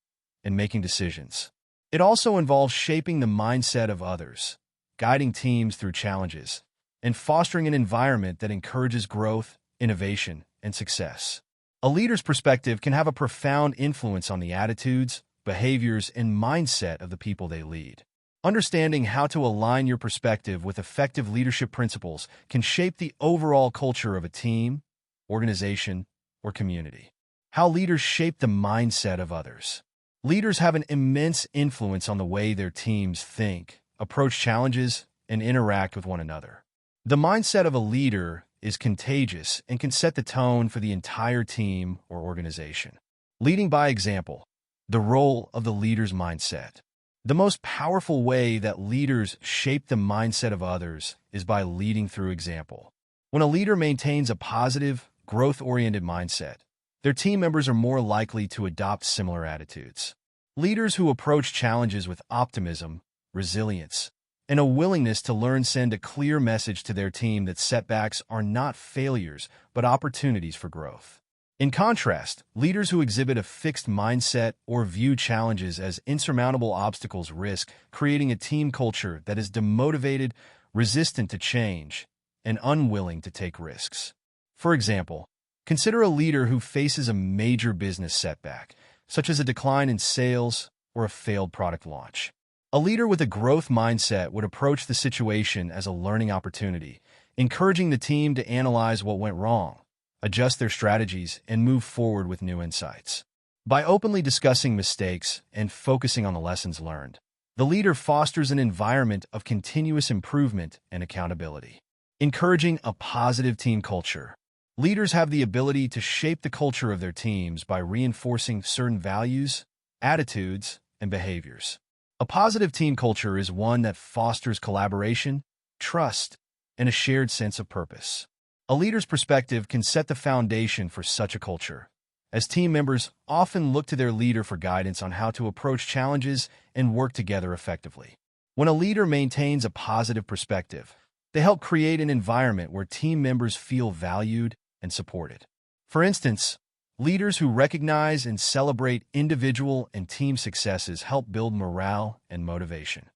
and making decisions. It also involves shaping the mindset of others, guiding teams through challenges, and fostering an environment that encourages growth, innovation, and success. A leader's perspective can have a profound influence on the attitudes, behaviors, and mindset of the people they lead. Understanding how to align your perspective with effective leadership principles can shape the overall culture of a team, organization, or community. How leaders shape the mindset of others. Leaders have an immense influence on the way their teams think, approach challenges, and interact with one another. The mindset of a leader is contagious and can set the tone for the entire team or organization. Leading by example. The role of the leader's mindset. The most powerful way that leaders shape the mindset of others is by leading through example. When a leader maintains a positive, growth-oriented mindset, their team members are more likely to adopt similar attitudes. Leaders who approach challenges with optimism, resilience, and a willingness to learn send a clear message to their team that setbacks are not failures, but opportunities for growth. In contrast, leaders who exhibit a fixed mindset or view challenges as insurmountable obstacles risk creating a team culture that is demotivated, resistant to change, and unwilling to take risks. For example, consider a leader who faces a major business setback, such as a decline in sales or a failed product launch. A leader with a growth mindset would approach the situation as a learning opportunity, encouraging the team to analyze what went wrong, adjust their strategies, and move forward with new insights. By openly discussing mistakes and focusing on the lessons learned, the leader fosters an environment of continuous improvement and accountability. Encouraging a positive team culture. Leaders have the ability to shape the culture of their teams by reinforcing certain values, attitudes, and behaviors. A positive team culture is one that fosters collaboration, trust, and a shared sense of purpose. A leader's perspective can set the foundation for such a culture, as team members often look to their leader for guidance on how to approach challenges and work together effectively. When a leader maintains a positive perspective, they help create an environment where team members feel valued and supported. For instance, leaders who recognize and celebrate individual and team successes help build morale and motivation.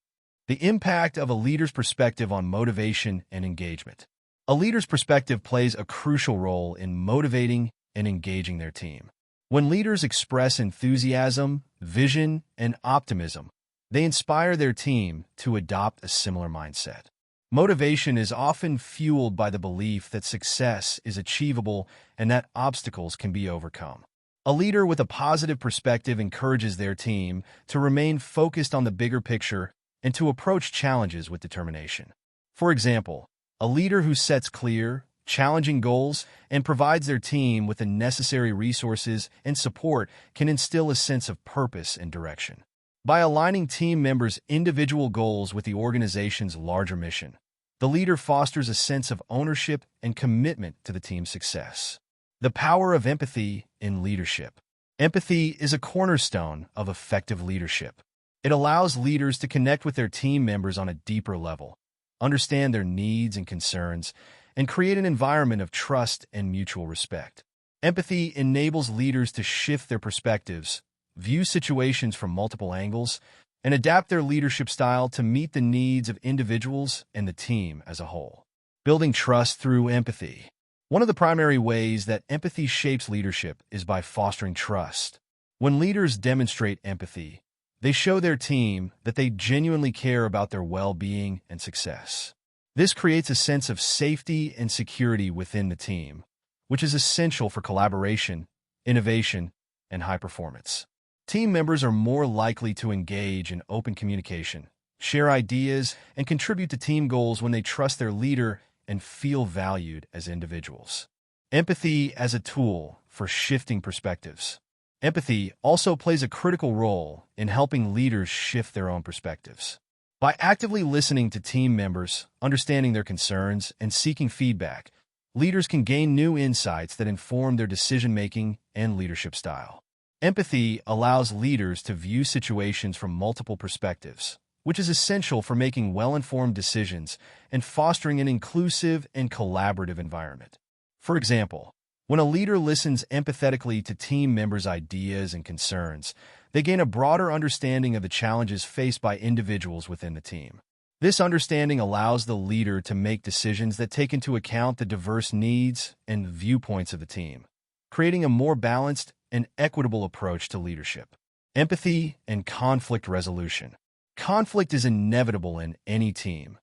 The impact of a leader's perspective on motivation and engagement. A leader's perspective plays a crucial role in motivating and engaging their team. When leaders express enthusiasm, vision, and optimism, they inspire their team to adopt a similar mindset. Motivation is often fueled by the belief that success is achievable and that obstacles can be overcome. A leader with a positive perspective encourages their team to remain focused on the bigger picture and to approach challenges with determination. For example, a leader who sets clear, challenging goals and provides their team with the necessary resources and support can instill a sense of purpose and direction. By aligning team members' individual goals with the organization's larger mission, the leader fosters a sense of ownership and commitment to the team's success. The power of empathy in leadership. Empathy is a cornerstone of effective leadership. It allows leaders to connect with their team members on a deeper level, understand their needs and concerns, and create an environment of trust and mutual respect. Empathy enables leaders to shift their perspectives, view situations from multiple angles, and adapt their leadership style to meet the needs of individuals and the team as a whole. Building trust through empathy. One of the primary ways that empathy shapes leadership is by fostering trust. When leaders demonstrate empathy, they show their team that they genuinely care about their well-being and success. This creates a sense of safety and security within the team, which is essential for collaboration, innovation, and high performance. Team members are more likely to engage in open communication, share ideas, and contribute to team goals when they trust their leader and feel valued as individuals. Empathy as a tool for shifting perspectives. Empathy also plays a critical role in helping leaders shift their own perspectives. By actively listening to team members, understanding their concerns, and seeking feedback, leaders can gain new insights that inform their decision-making and leadership style. Empathy allows leaders to view situations from multiple perspectives, which is essential for making well-informed decisions and fostering an inclusive and collaborative environment. For example, when a leader listens empathetically to team members' ideas and concerns, they gain a broader understanding of the challenges faced by individuals within the team. This understanding allows the leader to make decisions that take into account the diverse needs and viewpoints of the team, creating a more balanced and equitable approach to leadership. Empathy and conflict resolution. Conflict is inevitable in any team,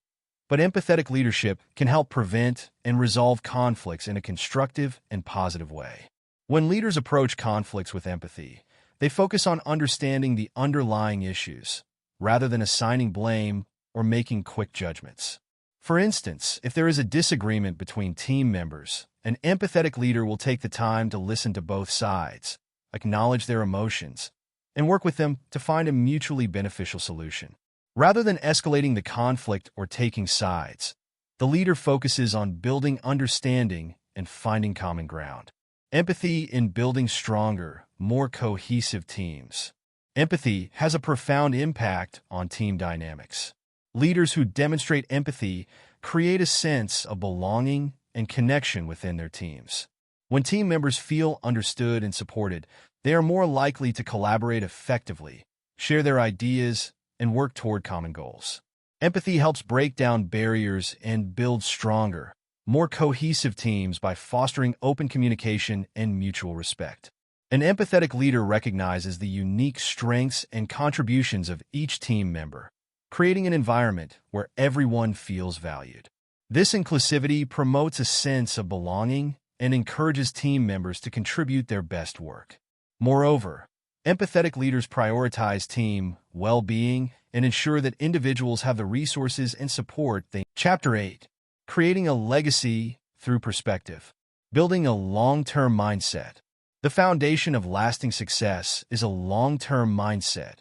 but empathetic leadership can help prevent and resolve conflicts in a constructive and positive way. When leaders approach conflicts with empathy, they focus on understanding the underlying issues, rather than assigning blame or making quick judgments. For instance, if there is a disagreement between team members, an empathetic leader will take the time to listen to both sides, acknowledge their emotions, and work with them to find a mutually beneficial solution. Rather than escalating the conflict or taking sides, the leader focuses on building understanding and finding common ground. Empathy in building stronger, more cohesive teams. Empathy has a profound impact on team dynamics. Leaders who demonstrate empathy create a sense of belonging and connection within their teams. When team members feel understood and supported, they are more likely to collaborate effectively, share their ideas, and work toward common goals. Empathy helps break down barriers and build stronger, more cohesive teams by fostering open communication and mutual respect. An empathetic leader recognizes the unique strengths and contributions of each team member, creating an environment where everyone feels valued. This inclusivity promotes a sense of belonging and encourages team members to contribute their best work. Moreover, empathetic leaders prioritize team well-being and ensure that individuals have the resources and support they need. Chapter 8. Creating a legacy through perspective. Building a long-term mindset. The foundation of lasting success is a long-term mindset,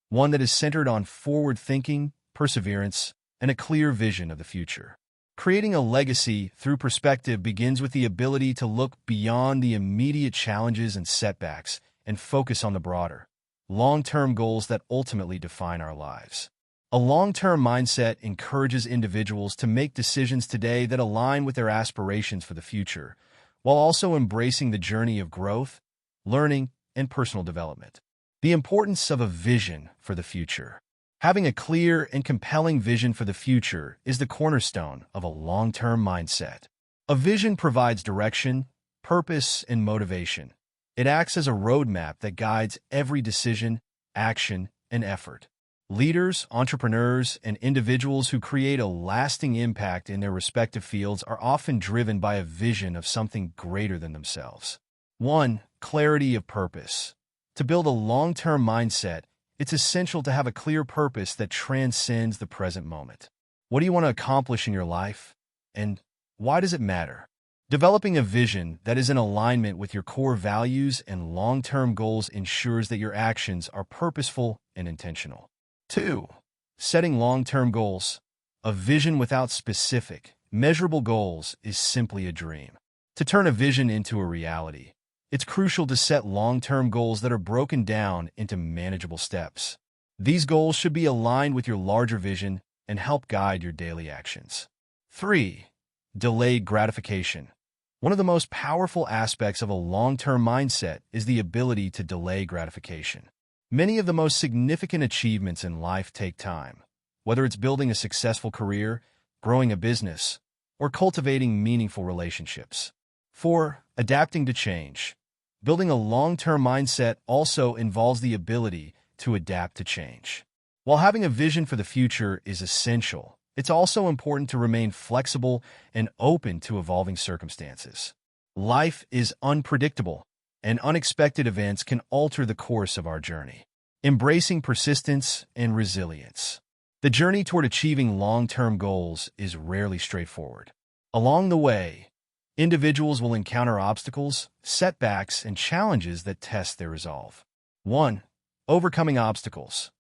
one that is centered on forward thinking, perseverance, and a clear vision of the future. Creating a legacy through perspective begins with the ability to look beyond the immediate challenges and setbacks and focus on the broader, long-term goals that ultimately define our lives. A long-term mindset encourages individuals to make decisions today that align with their aspirations for the future, while also embracing the journey of growth, learning, and personal development. The importance of a vision for the future. Having a clear and compelling vision for the future is the cornerstone of a long-term mindset. A vision provides direction, purpose, and motivation. It acts as a roadmap that guides every decision, action, and effort. Leaders, entrepreneurs, and individuals who create a lasting impact in their respective fields are often driven by a vision of something greater than themselves. 1. Clarity of purpose. To build a long-term mindset, it's essential to have a clear purpose that transcends the present moment. What do you want to accomplish in your life? And why does it matter? Developing a vision that is in alignment with your core values and long-term goals ensures that your actions are purposeful and intentional. 2. Setting long-term goals. A vision without specific, measurable goals is simply a dream. To turn a vision into a reality, it's crucial to set long-term goals that are broken down into manageable steps. These goals should be aligned with your larger vision and help guide your daily actions. 3. Delayed gratification. One of the most powerful aspects of a long-term mindset is the ability to delay gratification. Many of the most significant achievements in life take time, whether it's building a successful career, growing a business, or cultivating meaningful relationships. 4. Adapting to change. Building a long-term mindset also involves the ability to adapt to change. While having a vision for the future is essential, it's also important to remain flexible and open to evolving circumstances. Life is unpredictable, and unexpected events can alter the course of our journey. Embracing persistence and resilience. The journey toward achieving long-term goals is rarely straightforward. Along the way, individuals will encounter obstacles, setbacks, and challenges that test their resolve. 1. Overcoming obstacles.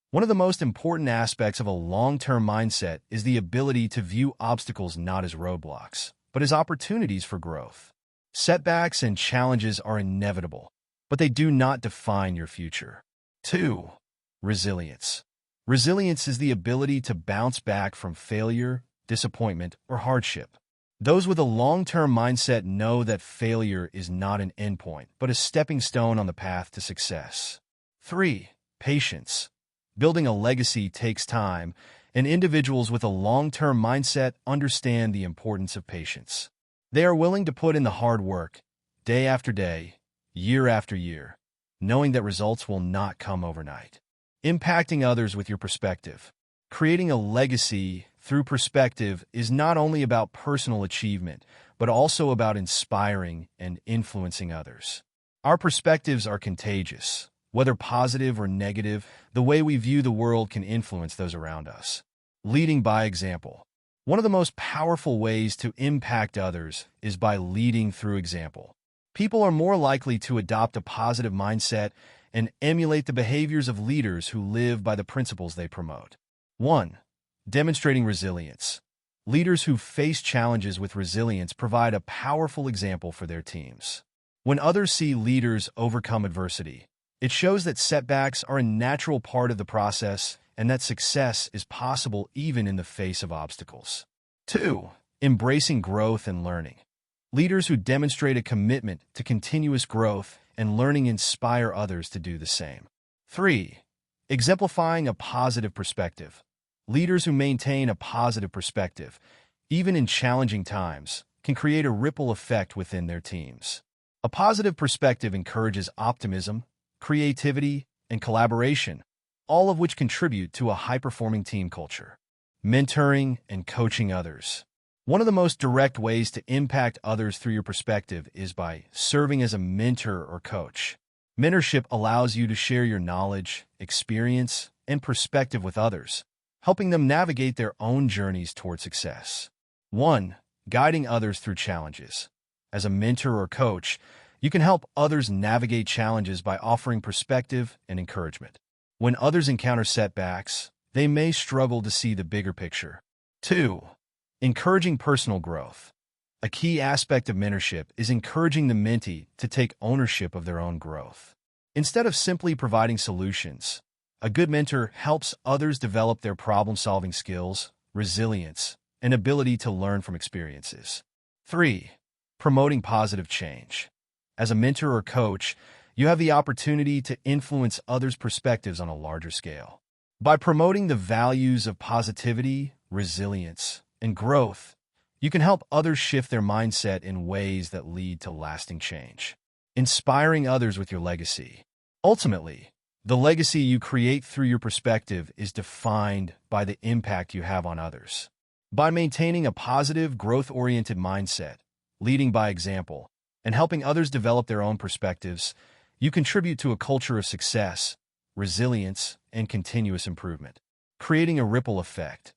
One of the most important aspects of a long-term mindset is the ability to view obstacles not as roadblocks, but as opportunities for growth. Setbacks and challenges are inevitable, but they do not define your future. 2. Resilience. Resilience is the ability to bounce back from failure, disappointment, or hardship. Those with a long-term mindset know that failure is not an endpoint, but a stepping stone on the path to success. 3. Patience. Building a legacy takes time, and individuals with a long-term mindset understand the importance of patience. They are willing to put in the hard work, day after day, year after year, knowing that results will not come overnight. Impacting others with your perspective. Creating a legacy through perspective is not only about personal achievement, but also about inspiring and influencing others. Our perspectives are contagious. Whether positive or negative, the way we view the world can influence those around us. Leading by example. One of the most powerful ways to impact others is by leading through example. People are more likely to adopt a positive mindset and emulate the behaviors of leaders who live by the principles they promote. 1. Demonstrating resilience. Leaders who face challenges with resilience provide a powerful example for their teams. When others see leaders overcome adversity, it shows that setbacks are a natural part of the process and that success is possible even in the face of obstacles. 2. Embracing growth and learning. Leaders who demonstrate a commitment to continuous growth and learning inspire others to do the same. 3. Exemplifying a positive perspective. Leaders who maintain a positive perspective, even in challenging times, can create a ripple effect within their teams. A positive perspective encourages optimism, creativity, and collaboration, all of which contribute to a high-performing team culture. Mentoring and coaching others. One of the most direct ways to impact others through your perspective is by serving as a mentor or coach. Mentorship allows you to share your knowledge, experience, and perspective with others, helping them navigate their own journeys toward success. 1. Guiding others through challenges. As a mentor or coach, you can help others navigate challenges by offering perspective and encouragement. When others encounter setbacks, they may struggle to see the bigger picture. 2. Encouraging personal growth. A key aspect of mentorship is encouraging the mentee to take ownership of their own growth. Instead of simply providing solutions, a good mentor helps others develop their problem-solving skills, resilience, and ability to learn from experiences. 3. Promoting positive change. As a mentor or coach, you have the opportunity to influence others' perspectives on a larger scale. By promoting the values of positivity, resilience, and growth, you can help others shift their mindset in ways that lead to lasting change. Inspiring others with your legacy. Ultimately, the legacy you create through your perspective is defined by the impact you have on others. By maintaining a positive, growth-oriented mindset, leading by example, and helping others develop their own perspectives, you contribute to a culture of success, resilience, and continuous improvement, creating a ripple effect.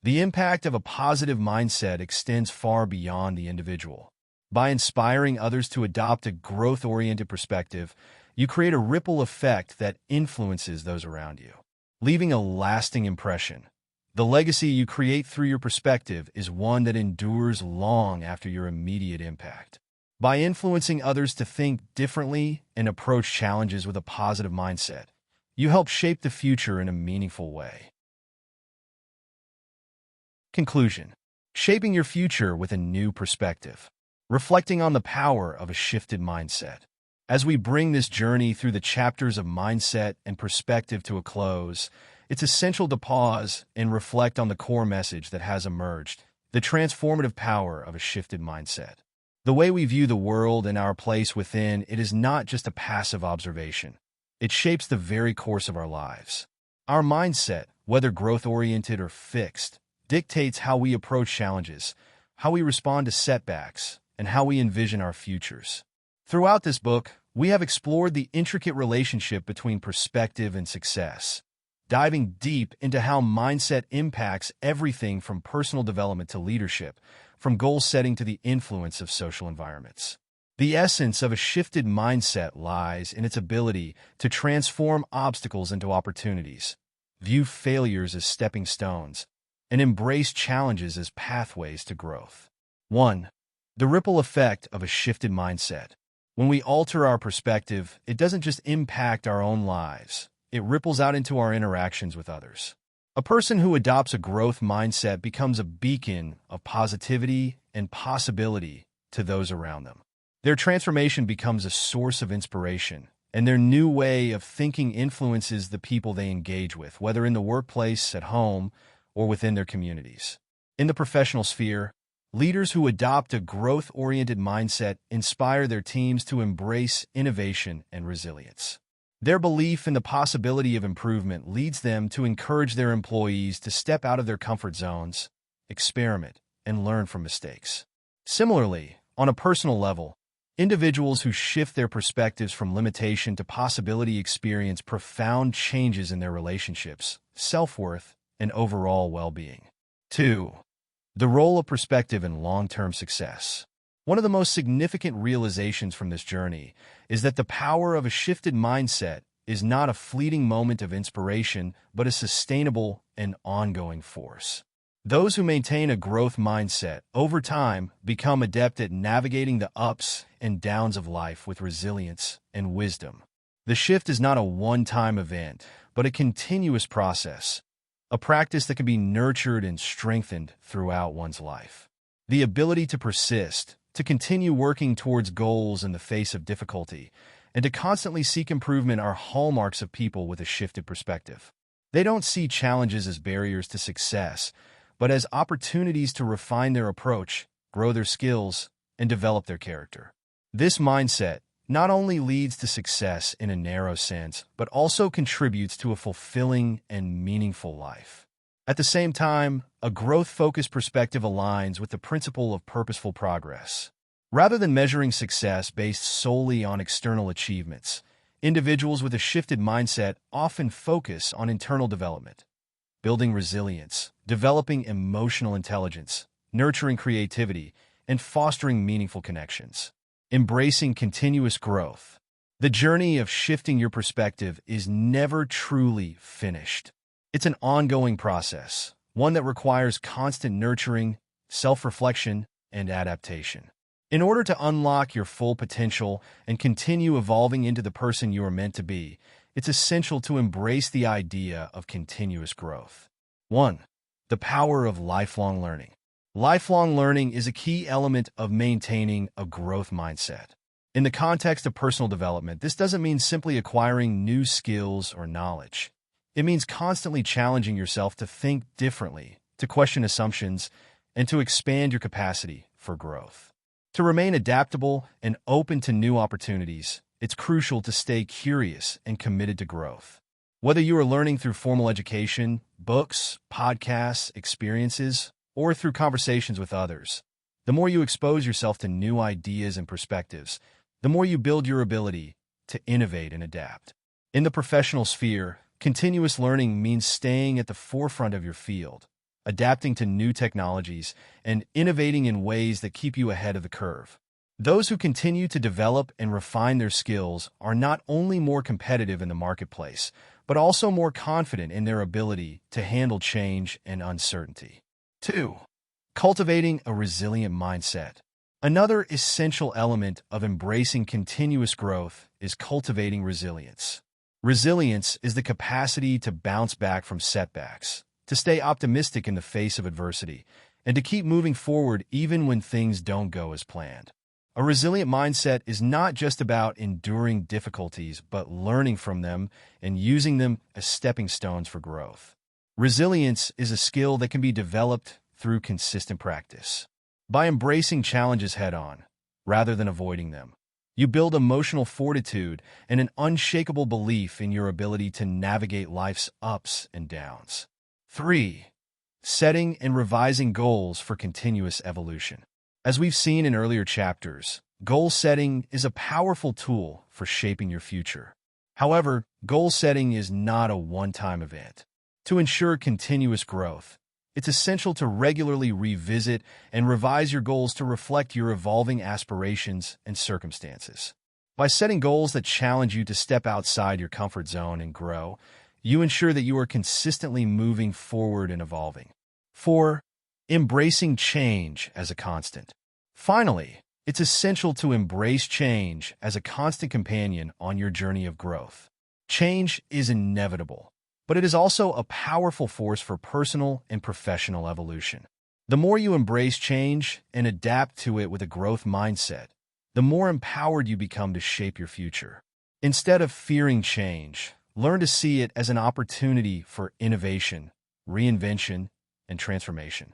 The impact of a positive mindset extends far beyond the individual. By inspiring others to adopt a growth-oriented perspective, you create a ripple effect that influences those around you, leaving a lasting impression. The legacy you create through your perspective is one that endures long after your immediate impact. By influencing others to think differently and approach challenges with a positive mindset, you help shape the future in a meaningful way. Conclusion: shaping your future with a new perspective. Reflecting on the power of a shifted mindset. As we bring this journey through the chapters of mindset and perspective to a close, it's essential to pause and reflect on the core message that has emerged: the transformative power of a shifted mindset. The way we view the world and our place within it is not just a passive observation. It shapes the very course of our lives. Our mindset, whether growth-oriented or fixed, dictates how we approach challenges, how we respond to setbacks, and how we envision our futures. Throughout this book, we have explored the intricate relationship between perspective and success, diving deep into how mindset impacts everything from personal development to leadership, from goal setting to the influence of social environments. The essence of a shifted mindset lies in its ability to transform obstacles into opportunities, view failures as stepping stones, and embrace challenges as pathways to growth. 1. The ripple effect of a shifted mindset. When we alter our perspective, it doesn't just impact our own lives, it ripples out into our interactions with others. A person who adopts a growth mindset becomes a beacon of positivity and possibility to those around them. Their transformation becomes a source of inspiration, and their new way of thinking influences the people they engage with, whether in the workplace, at home, or within their communities. In the professional sphere, leaders who adopt a growth-oriented mindset inspire their teams to embrace innovation and resilience. Their belief in the possibility of improvement leads them to encourage their employees to step out of their comfort zones, experiment, and learn from mistakes. Similarly, on a personal level, individuals who shift their perspectives from limitation to possibility experience profound changes in their relationships, self-worth, and overall well-being. 2. The role of perspective in long-term success. One of the most significant realizations from this journey is that the power of a shifted mindset is not a fleeting moment of inspiration, but a sustainable and ongoing force. Those who maintain a growth mindset over time become adept at navigating the ups and downs of life with resilience and wisdom. The shift is not a one-time event, but a continuous process, a practice that can be nurtured and strengthened throughout one's life. The ability to persist, to continue working towards goals in the face of difficulty, and to constantly seek improvement are hallmarks of people with a shifted perspective. They don't see challenges as barriers to success, but as opportunities to refine their approach, grow their skills, and develop their character. This mindset not only leads to success in a narrow sense, but also contributes to a fulfilling and meaningful life. At the same time, a growth-focused perspective aligns with the principle of purposeful progress. Rather than measuring success based solely on external achievements, individuals with a shifted mindset often focus on internal development, building resilience, developing emotional intelligence, nurturing creativity, and fostering meaningful connections. Embracing continuous growth. The journey of shifting your perspective is never truly finished. It's an ongoing process, one that requires constant nurturing, self-reflection, and adaptation. In order to unlock your full potential and continue evolving into the person you are meant to be, it's essential to embrace the idea of continuous growth. 1. The power of lifelong learning. Lifelong learning is a key element of maintaining a growth mindset. In the context of personal development, this doesn't mean simply acquiring new skills or knowledge. It means constantly challenging yourself to think differently, to question assumptions, and to expand your capacity for growth. To remain adaptable and open to new opportunities, it's crucial to stay curious and committed to growth. Whether you are learning through formal education, books, podcasts, experiences, or through conversations with others, the more you expose yourself to new ideas and perspectives, the more you build your ability to innovate and adapt. In the professional sphere, continuous learning means staying at the forefront of your field, adapting to new technologies, and innovating in ways that keep you ahead of the curve. Those who continue to develop and refine their skills are not only more competitive in the marketplace, but also more confident in their ability to handle change and uncertainty. 2. Cultivating a resilient mindset. Another essential element of embracing continuous growth is cultivating resilience. Resilience is the capacity to bounce back from setbacks, to stay optimistic in the face of adversity, and to keep moving forward even when things don't go as planned. A resilient mindset is not just about enduring difficulties, but learning from them and using them as stepping stones for growth. Resilience is a skill that can be developed through consistent practice. By embracing challenges head-on, rather than avoiding them, you build emotional fortitude and an unshakable belief in your ability to navigate life's ups and downs. 3. Setting and revising goals for continuous evolution. As we've seen in earlier chapters, goal setting is a powerful tool for shaping your future. However, goal setting is not a one-time event. To ensure continuous growth, it's essential to regularly revisit and revise your goals to reflect your evolving aspirations and circumstances. By setting goals that challenge you to step outside your comfort zone and grow, You ensure that you are consistently moving forward and evolving. 4. Embracing change as a constant. Finally, it's essential to embrace change as a constant companion on your journey of growth. Change is inevitable, but it is also a powerful force for personal and professional evolution. The more you embrace change and adapt to it with a growth mindset, the more empowered you become to shape your future. Instead of fearing change, learn to see it as an opportunity for innovation, reinvention, and transformation.